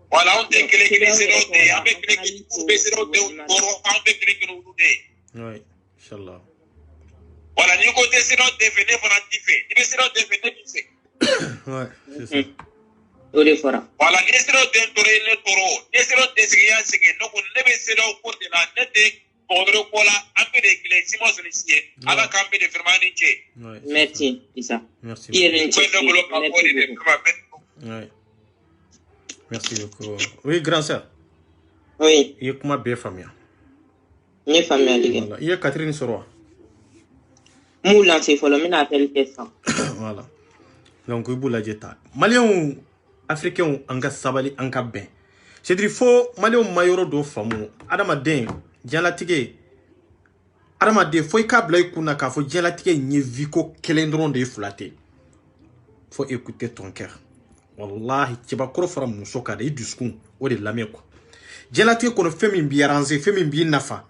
Voilà an tɛ kelen kelen siraw de ye an bɛ kelen kelen u bɛ siraw de kɔrɔ an bɛ kelen kelen olu de ye. Oui inchallah. Voilà ni ko tɛ siraw de fɛ ne fana t'i fɛ ni bɛ siraw de fɛ ne b'i fɛ. Ouais c'est ça. O de fɔra. Voilà ni siraw de tɔɔrɔ ye ne tɔɔrɔ ni siraw de sigi y'a sigi ne ko ne bɛ siraw ko de la ne tɛ mɔgɔ wɛrɛ ko la an bɛ de kelen si ma sɔrɔ si ye ala k'an bɛ de vraiment ni cɛ. Merci Issa. Merci. I yɛrɛ ni cɛ. Ne bolo ka fɔ de vraiment. Oui. Merci beaucoup. Oui grand sœur. Oui. I ye kuma bɛɛ faamuya. N ye faamuyali kɛ. Voilà. I ye Catherine sɔrɔ wa? M'u lancer fɔlɔ n bɛna appel kɛ sisan. Voilà. Donc i b'u lajɛ ta. Maliyɛnw africains an ka sabali an ka bɛn. C'est-à-dire fo maliyɛnw ma yɔrɔ dɔ faamu adamaden diɲɛlatigɛ adamaden fo i k'a bila i kun na k'a fɔ diɲɛlatigɛ in ye vie ko kelen dɔrɔn de ye fila tɛ. Faut écouter ton cœur. Wallahi cɛbakɔrɔ fara muso kan de i dusukun o de lamɛn quoi. Diɲɛlatigɛ kɔnɔ fɛn min b'i arranger fɛn min b'i nafa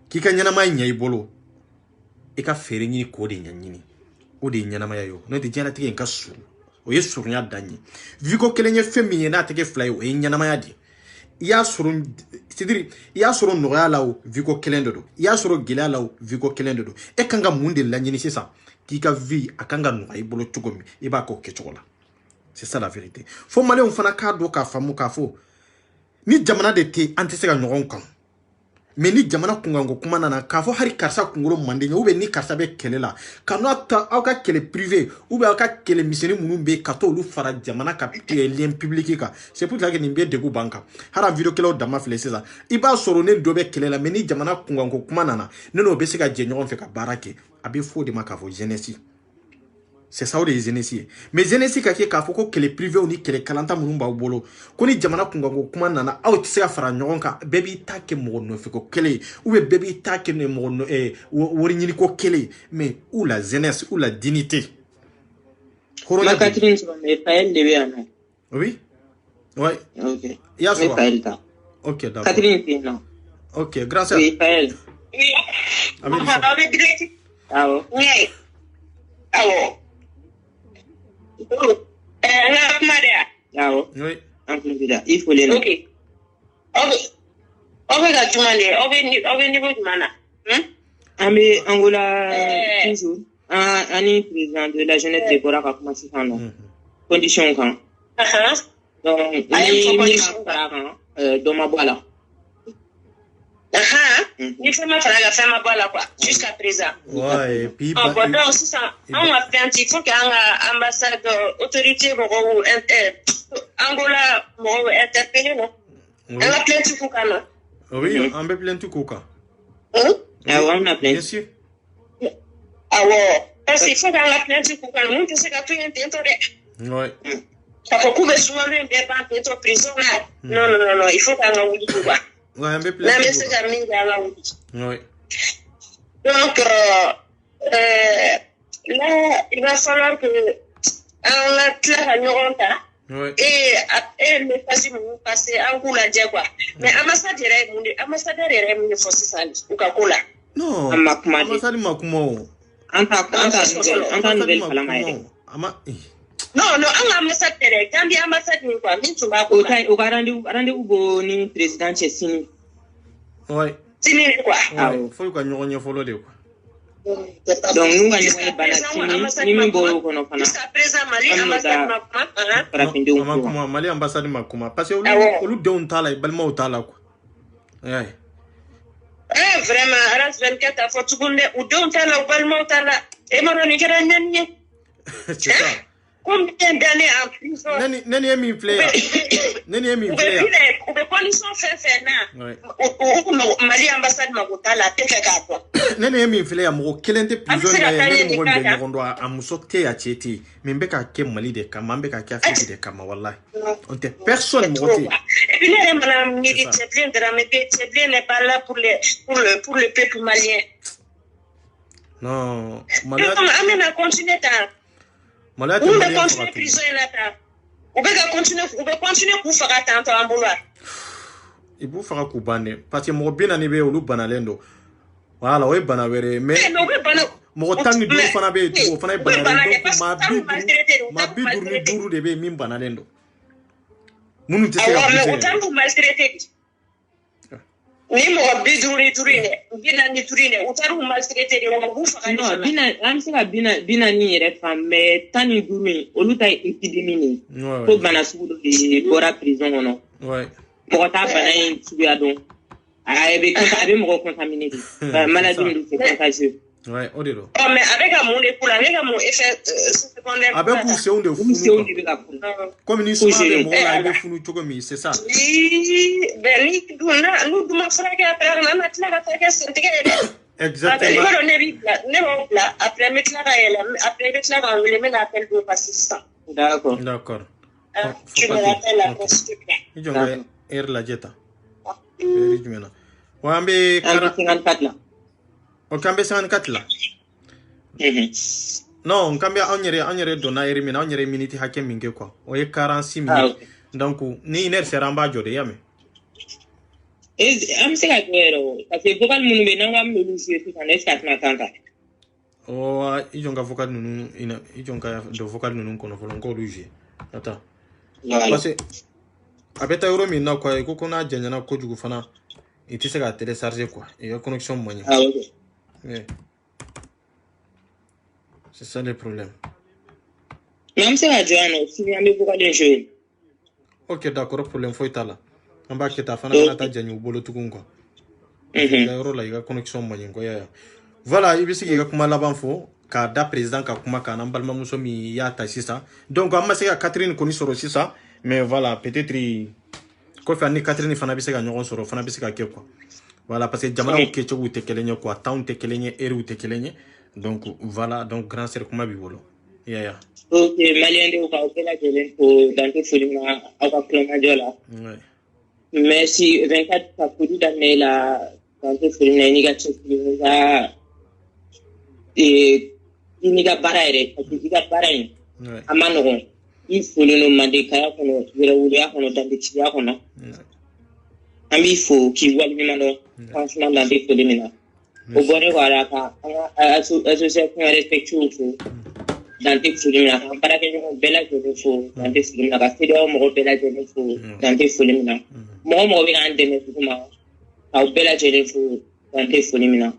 k'i ka ɲɛnamaya ɲɛ i bolo i ka fɛɛrɛ ɲini k'o de ɲɛɲini o de ye ɲɛnamaya ye o n'o tɛ diɲɛlatigɛ in ka surun o ye surunya dan ye vie ko kelen ye fɛn min ye n'a tɛ kɛ fila ye o ye ɲɛnamaya de i y'a sɔrɔ c'est-à-dire i y'a sɔrɔ nɔgɔya la o vie ko kelen de don i y'a sɔrɔ gɛlɛya la o vie ko kelen de don e kan ka mun de laɲini sisan k'i ka vie a kan ka nɔgɔya i bolo cogo min i b'a k'o kɛcogo la c'est ça la vérité fo maliyɛnw fana k'a dɔn k'a faamu k'a fɔ ni jamana de tɛ an tɛ se ka ɲɔgɔn kan mais ni jamana kunkanko kuma nana k'a fɔ hali karisa kunkolo manden ou bien ni karisa bɛ kɛlɛ la ka n'aw ta aw ka kɛlɛ privé ou bien aw ka kɛlɛ misɛnnin minnu bɛ yen ka t'olu fara jamana ka lien public kan c'est pour ça que nin bɛɛ degun b'an kan hali video kɛlaw dama filɛ sisan i b'a sɔrɔ ne dɔ bɛ kɛlɛ la mais ni jamana kunkanko kuma nana ne n'o bɛ se ka jɛ ɲɔgɔn fɛ ka baara kɛ a bɛ fɔ o de ma k'a fɔ jeunesse. C'est ça o de ye jeunesse ye mais jeunesse ka kɛ k'a fɔ ko kɛlɛ privé ni kɛlɛ kalanta minnu b'aw bolo ko ni jamana kunkanko kuma nana aw tɛ se ka fara ɲɔgɔn kan bɛɛ b'i ta kɛ mɔgɔ nɔfɛ ko kɛlɛ ye ou bien bɛɛ b'i ta kɛ mɔgɔ wari ɲini ko kɛlɛ ye mais ou la jeunesse ou la dignité. Ma Catherine sɔrɔ mais Fayel de bɛ yan nɔ. Oui. Oui. Ok. I y'a sɔrɔ. N bɛ Fayel ta. Ok d'accord. Catherine tɛ yen nɔ. Ok grand sœur. Oui Fayel. Oui. Aw bɛ direct. Awɔ. Ɲɛ. Awɔ. An ka kuma de yan. Awɔ. Oui. An tulo b'i la i folen na. Ok. Aw bɛ ka jumɛn de aw bɛ niveau jumɛn na. An bɛ Angola toujours ani président de la jeunesse de bɔra ka kuma sisan nɔ condition kan. Donc ni min ma fara a kan dɔ ma bɔ a la. Ni fɛn ma fara a kan fɛn ma bɔ a la quoi jusqu'à présent. Ouais et puis bon donc sisan anw ka fɛn ti faut que an ka ambassade autorité mɔgɔw Angola mɔgɔw interpellé non. An ka plainte k'u kan non. Oui an bɛ plainte k'u kan. Awɔ an bɛna plainte. Bien sûr. Awɔ parce que il faut k'an ka plainte k'u kan mun tɛ se ka to yen ten tɔ dɛ. Ouais. K'a fɔ k'u bɛ sumalen bɛɛ ban ten tɔ prison la. Non il faut k'an ka wuli quoi. Ouais an bɛ plainte. N'an bɛ se ka min kɛ an ka wuli. Oui. Donc là il va falloir que an ka tila ka ɲɔgɔn ta Et le passé en cours la quoi. Mais ambassadeur est mon force ou Coca-Cola. Non, ambassadeur Makumo. Anta nouvelle kalama non, ambassadeur, quand il ambassadeur quoi, min tuba ko. O rendez-vous bo ni président Chessini. Ouais. Sini quoi. Faut ko nyonyo folo de quoi. Donc nous gagnons les bananes ni min bolo kono fana. Jusqu'à présent Mali ambassadeur Mali ambassade Makuma parce que olu don tala balma o tala quoi. Vraiment Aras 24 a faut seconde ou don tala balma o tala e maroni kera nanye. C'est ça. Combien d'années en prison? Nani emi player. Nani emi player. Ou de conditions fait na. Ou Mali ambassade Makutala teke kapo. Nani emi player mo kelente prison na ye mo be ngondo amuso te ya cheti. Membe ka ke Mali de kama membe ka ke Afrique de kama wallahi. On te personne mo te. Et puis les madame Miri Tcheblin Tcheblin n'est pas là pour le peuple malien. Non, Mali a continué ta. On va continuer prison là. On va continuer pour faire attendre en boulot. Il faut faire coup bande parce que mo bien anibe olu banalendo. Voilà, ouais banawere mais mo tangi du fana be tu fana banalendo ma bi duru de be min banalendo. Munu te mais autant vous maltraiter. Ni mo biduri turine bina ni turine utaru maltraiter de mo bufa no bina amsika bina ni refa mais tani duru oluta epidemie ni ko bana sugudo de bora prison ono ouais mo ta bana yin suya don abe mo contaminé maladie ni c'est contagieux ouais odelo mais avec amour et pour avec amour effet secondaire avec vous c'est on de fou comme ni souvent de mo la be funu chogo mi c'est ça ben ni nous duma frage après na matla ka frage sentige exactement après metla ka le men appel de assistant d'accord tu me rappelles la poste ijonga la jeta rijumena wambe 54 là o kambe 54 la non kambe anyere dona erimina anyere minute hakem minge quoi o ye 46 minutes donc ni iner seramba jode yame am se ka kwero parce que vocal munu be nanga mulu jouer tout en escat na tanta o ijonga vocal nunu ina ijonga do vocal nunu kono folo ngo lugie ata parce que abeta euro mi na quoi ko kona janyana ko jugu fana iti se ka télécharger quoi et la connexion moyen ouais. C'est ça le problème. Même si la Joanne, si vous avez beaucoup de jeux. Ok, d'accord, problème, faut être là. On va quitter la fin de la tâche, on va tout quoi. Il y a connexion moyen quoi. Voilà, il y a comme là-bas faux. Kada président kakuma kana balma musomi ya tasisa. Donc on va essayer Catherine koni soro ça, mais voilà, peut-être ko fa ni Catherine fana bi se ga nyogon soro fana bi se ga ke quoi. Voilà, parce que jamana ou kecho ou tekelenye quoi, town tekelenye, eri ou tekelenye. Donc voilà, donc grand sœur kuma bibolo. Yeah. Ok, malien de ka opela jelen pour dans tout film aka ploma jola. Ouais. Mais si 24 ka kudu d'année là dans tout film ni ga tchika et ni ga baraire, parce que ga baraire. Ouais. Amano il faut le mande kaya kono wera wuya kono danditia kono. Ami faut qui voit le mano franchement dans des films. Au bon voilà ka association respectueux dans des films là para que nous bella que faut dans des films là parce que mo bella que faut dans des films là mo bi kan deme kuma ka bella que faut dans des films là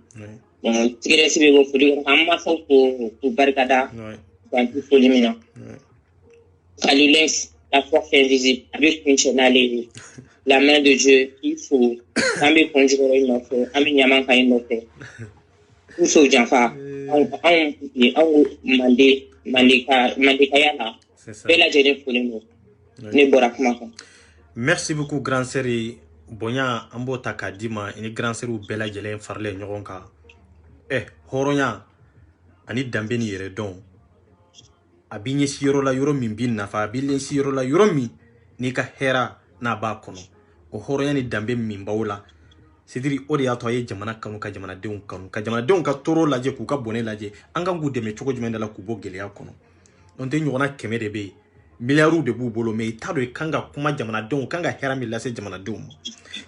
bon tigre si be go fuli amma fa pour barkada dans des films là Kalilens la force invisible avec fonctionnalité la main de Dieu, il faut ambi conjurer une offre, ambi nyamanka une offre. Tout ce que j'en fais, merci beaucoup grand série bonya ambo takadima ini grand série bela jelen farle nyogonka horonya ani dambeni yere don abinye siro la yoro min bin nafa billen siro la yoro mi ni ka hera na ba kono o horonya ni dambe min bawla sidiri odi ya to ye jamana kanu ka jamana deun ka toro laje ku ka bone laje anga ngu de me choko jumenda la ku bogele ya kono on te nyona keme de be milliards de b'u bolo mais i t'a dɔn i kan ka kuma jamanadenw kan ka hɛrɛ min lase jamanadenw ma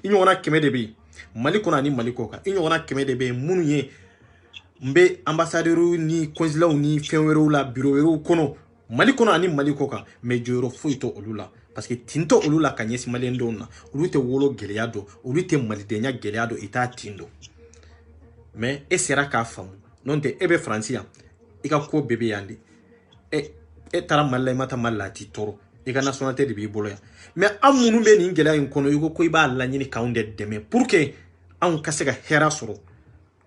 i ɲɔgɔnna 100 de bɛ yen Mali kɔnɔ ani Mali kɔ kan i ɲɔgɔnna 100 de bɛ yen minnu ye n bɛ ambassadeurs ni consulaires ni fɛn wɛrɛw la bureau wɛrɛw kɔnɔ Mali kɔnɔ ani Mali kɔ kan mais jɔyɔrɔ foyi tɛ olu la parce que tin tɛ olu la ka ɲɛsin maliyɛndenw na olu tɛ wolo gɛlɛya dɔn olu tɛ malidenya gɛlɛya dɔn i t'a tin dɔn mais e sera k'a faamu n'o tɛ e bɛ Faransi yan i ka ko bɛɛ bɛ yan de e taara Mali la i ma taa Mali la a t'i tɔɔrɔ i ka nationalité de b'i bolo yan mais an minnu bɛ nin gɛlɛya in kɔnɔ i ko i b'a laɲini k'anw de dɛmɛ pour que anw ka se ka hɛrɛ sɔrɔ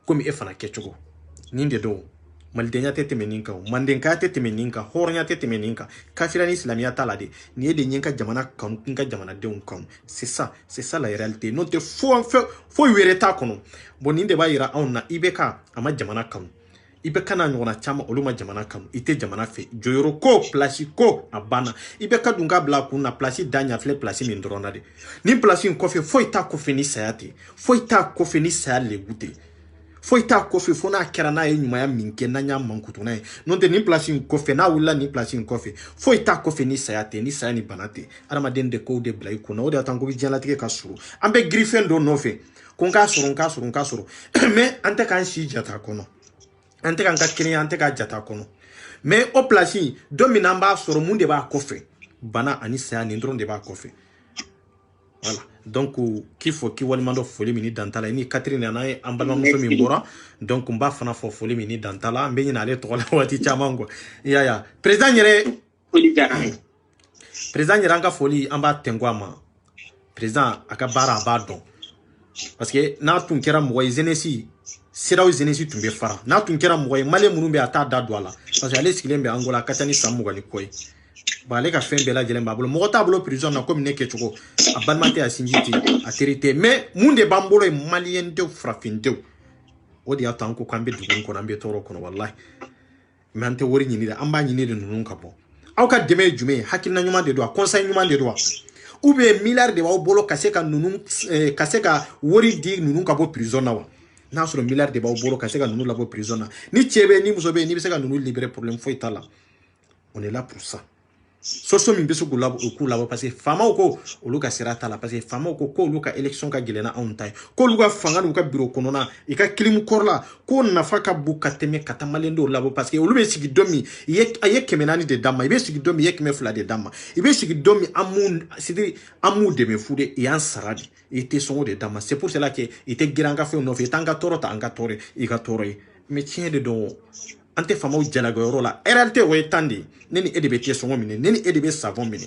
komi e fana kɛcogo nin de don malidenya tɛ tɛmɛ nin kan mandenkaya tɛ tɛmɛ nin kan hɔrɔnya tɛ tɛmɛ nin kan kafiriya ni silamɛya t'a la de nin ye de ɲɛ ka jamana kanu n ka jamanadenw kanu c'est ça la réalité n'o tɛ foyi wɛrɛ t'a kɔnɔ bon nin de b'a yira anw na i bɛ ka a ma jamana kanu i bɛ ka n'a ɲɔgɔnna caman olu ma jamana kanu i tɛ jamana fɛ jɔyɔrɔ ko place ko a banna i bɛ ka dun k'a bila a kun na place da ɲa filɛ place min dɔrɔn na de nin place in kɔfɛ foyi t'a kɔfɛ ni saya tɛ foyi t'a kɔfɛ ni saya lebu tɛ foyi t'a kɔfɛ fo n'a kɛra n'a ye ɲumanya min kɛ n'an y'a mankutu n'a ye n'o tɛ nin place in kɔfɛ n'a wulila nin place in kɔfɛ foyi t'a kɔfɛ ni saya tɛ ni saya ni bana tɛ adamaden de kow de bila i kunna o de y'a to an ko diɲɛlatigɛ ka surun an bɛ giri fɛn dɔ nɔfɛ ko n k'a sɔrɔ mais an tɛ k'an si jata kɔnɔ an tɛ k'an ka kɛnɛya an tɛ k'a jata kɔnɔ mais o place in don min an b'a sɔrɔ mun de b'a kɔfɛ bana ani saya nin dɔrɔn de b'a kɔfɛ voilà donc k'i fɔ k'i waliman dɔ foli min ni danta la ni Catherine nana ye an balimamuso min bɔra donc n b'a fana fɔ foli min ni danta la an bɛ ɲinɛ ale tɔgɔ la waati caman quoi ya président yɛrɛ an ka foli an b'a tɛnku a ma président a ka baara a b'a dɔn parce que n'a tun kɛra mɔgɔ ye jeunesse siraw jeunesse tun bɛ fara n'a tun kɛra mɔgɔ ye maliyɛn minnu bɛ a t'a da don a la parce que ale sigilen bɛ Angola a ka ca ni san 20 ni kɔ ye bon ale ka fɛn bɛɛ lajɛlen b'a bolo mɔgɔ t'a bolo prison na komi ne kɛcogo a balima tɛ a sinji tɛ a teri tɛ mais mun de b'an bolo ye maliyɛn denw farafindenw o de y'a to an ko k'an bɛ dugu in kɔnɔ an bɛ tɔɔrɔ kɔnɔ walahi mais an tɛ wari ɲini dɛ an b'a ɲini de ninnu ka bɔ aw ka dɛmɛ ye jumɛn ye hakilina ɲuman de don a conseil ɲuman de don wa ou bien milliard de b'aw bolo ka se ka wari di ninnu ka bɔ prison na wa n'a sɔrɔ milliard de b'aw bolo ka se ka ninnu labɔ prison na ni cɛ bɛ ni muso bɛ n'i bɛ se ka ninnu libérer problème foyi t'a la on est là pour ça solution min bɛ se k'u labɔ parce que faamaw ko olu ka sira t'a la parce que faamaw ko k'olu ka élection ka gɛlɛn anw ta ye k'olu ka fanga n'u ka bureau kɔnɔna i ka kilim kɔrɔ la k'o nafa ka bon ka tɛmɛ ka taa maliyɛn dɔw labɔ parce que olu bɛ sigi don min a ye 400 de d'a ma i bɛ sigi don min i ye 200 de d'a ma i bɛ sigi don min an m'u dɛmɛ fu de i y'an sara de i tɛ sɔngɔ de d'a ma c'est pour cela que i tɛ girin an ka fɛnw nɔfɛ i t'an ka tɔɔrɔ ta an ka tɔɔrɔ i ka tɔɔrɔ ye mais tiɲɛ de don an tɛ faamaw jalagayɔrɔ la réalité o ye tan de ye ne ni e de bɛ tigɛ sɔngɔ minɛ ne ni e de bɛ savon minɛ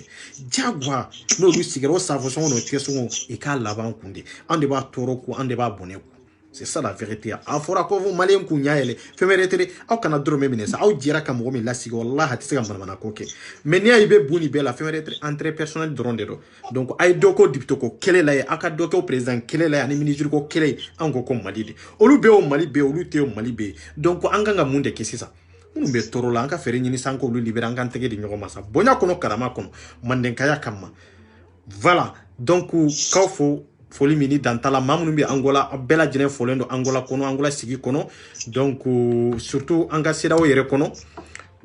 diyagoya n'olu sigira o savon sɔngɔ n'o tigɛ sɔngɔ i k'a laban kun de an de b'a tɔɔrɔ ko an de b'a bɔnɛ kun c'est ça la vérité a fɔra ko fo maliyɛn kun y'a yɛlɛ fɛn wɛrɛ tɛ aw kana dɔrɔmɛ minɛ sa aw jɛra ka mɔgɔ min lasigi walahi a tɛ se ka manamana ko kɛ mais n'i y'a ye i bɛ bu nin bɛɛ la fɛn wɛrɛ tɛ entrée personnel dɔrɔn de don donc a ye dɔ ko député ko kelen la ye aw ka dɔ kɛ o président kelen la ye ani ministre ko kelen ye an ko Mali de olu bɛ o Mali bɛ olu tɛ o Mali bɛ donc an kan ka mun de kɛ sisan minnu bɛ tɔɔrɔ la an ka fɛɛrɛ ɲini san k'olu libérer an k'an tɛgɛ di ɲɔgɔn ma sa bonya kɔnɔ karama kɔnɔ mandenkaya kama voilà donc k'aw fo foli min ni dantala maa minnu bɛ Angola a bɛɛ lajɛlen fɔlen don Angola kɔnɔ Angola sigi kɔnɔ donc surtout an ka siraw yɛrɛ kɔnɔ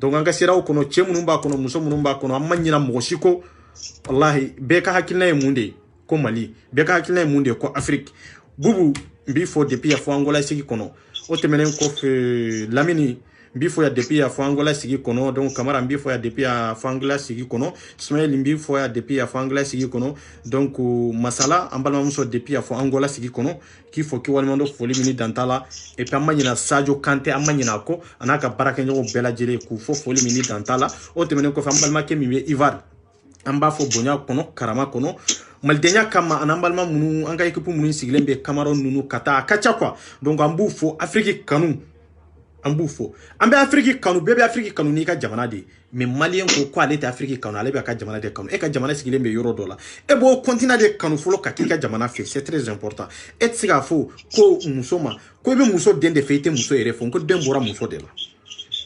donc an ka siraw kɔnɔ cɛ minnu b'a kɔnɔ muso minnu b'a kɔnɔ an ma ɲina mɔgɔ si ko wallahi bɛɛ ka hakilina ye mun de ye ko Mali bɛɛ ka hakilina ye mun de ye ko Afrique Bubu n b'i fɔ depuis a fɔ Angola sigi kɔnɔ o tɛmɛnen kɔfɛ Lamini n b'i fɔ yan depuis a fɔ Angola sigi kɔnɔ donc Kamara n b'i fɔ yan depuis a fɔ Angola sigi kɔnɔ Ismaël n b'i fɔ yan depuis a fɔ Angola sigi kɔnɔ donc Masala an balimamuso depuis a fɔ Angola sigi kɔnɔ k'i fɔ k'i waliman dɔ foli min danta la et puis an ma ɲina Sadio Kanté an ma ɲina a kɔ a n'a ka baarakɛɲɔgɔn bɛɛ lajɛlen k'u fɔ foli min danta la o tɛmɛnen kɔfɛ an balimakɛ min bɛ Ivoire an b'a fɔ bonya kɔnɔ karama kɔnɔ malidenya kama an balima minnu an ka équipe minnu sigilen bɛ Cameroun ninnu ka taa a ka ca quoi donc an b'u fɔ Afrique kanu an b'u fɔ an bɛ Afrique kanu bɛɛ bɛ Afrique kanu n'i ka jamana de mais maliyɛn ko ale tɛ Afrique kanu ale bɛ ka jamana de kanu e ka jamana sigilen bɛ yɔrɔ dɔ la e b'o continent de kanu fɔlɔ ka k'i ka jamana fɛ c'est très important e tɛ se k'a fɔ ko muso ma ko i bɛ muso den de fɛ i tɛ muso yɛrɛ fɔ ko den bɔra muso de la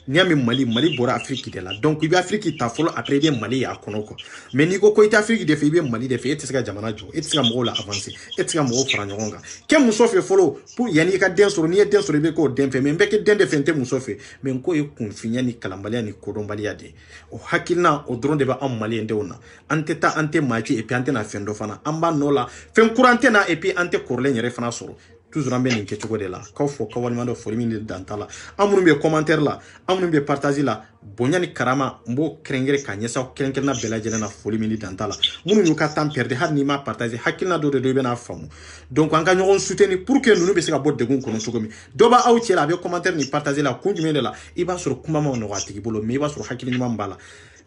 ni ami Mali bora Afrique de la donc ibe Afrique ta folo après bien Mali ya kono ko mais ni ko ite Afrique de fe ibe Mali de fe etska jamana jo etska mo la avancer etska mo fara nyonga ke muso fe folo pour yani ka den soro ni den soro be ko den fe mais mbeke den de fente muso fe mais ko e kunfinya ni kalambalia ni kodombalia de o hakilna o drone de ba am Mali ende ona anteta ante machi et puis ante na fendo fana amba nola fem courante na et puis ante korle nyere fana soro toujours en ben ke de la ka fo ka walima do fo min dantala amunu be commentaire la amunu be partager la bonyani karama mbo krengere kanyesa krenker na bela jena na fo min dantala munu ñu ka tam perdre har ni ma partager hakilna do be na famu donc anga ñogon soutenir pour que nous be se ka bodde gun kono sogomi do ba awti la be commentaire ni partager la kunjume de la iba sur kuma ma no wati bolo me iba sur hakili ñu mbala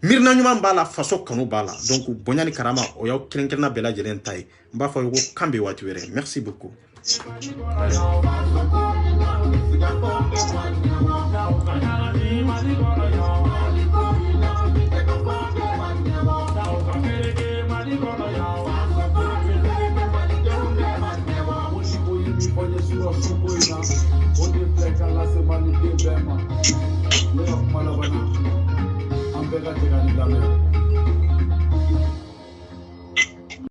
mirna ñu mbala faso kanu bala donc bonyani karama o yaw krenker na bela jelen tay mba fa yo kambe wati were merci beaucoup. I'm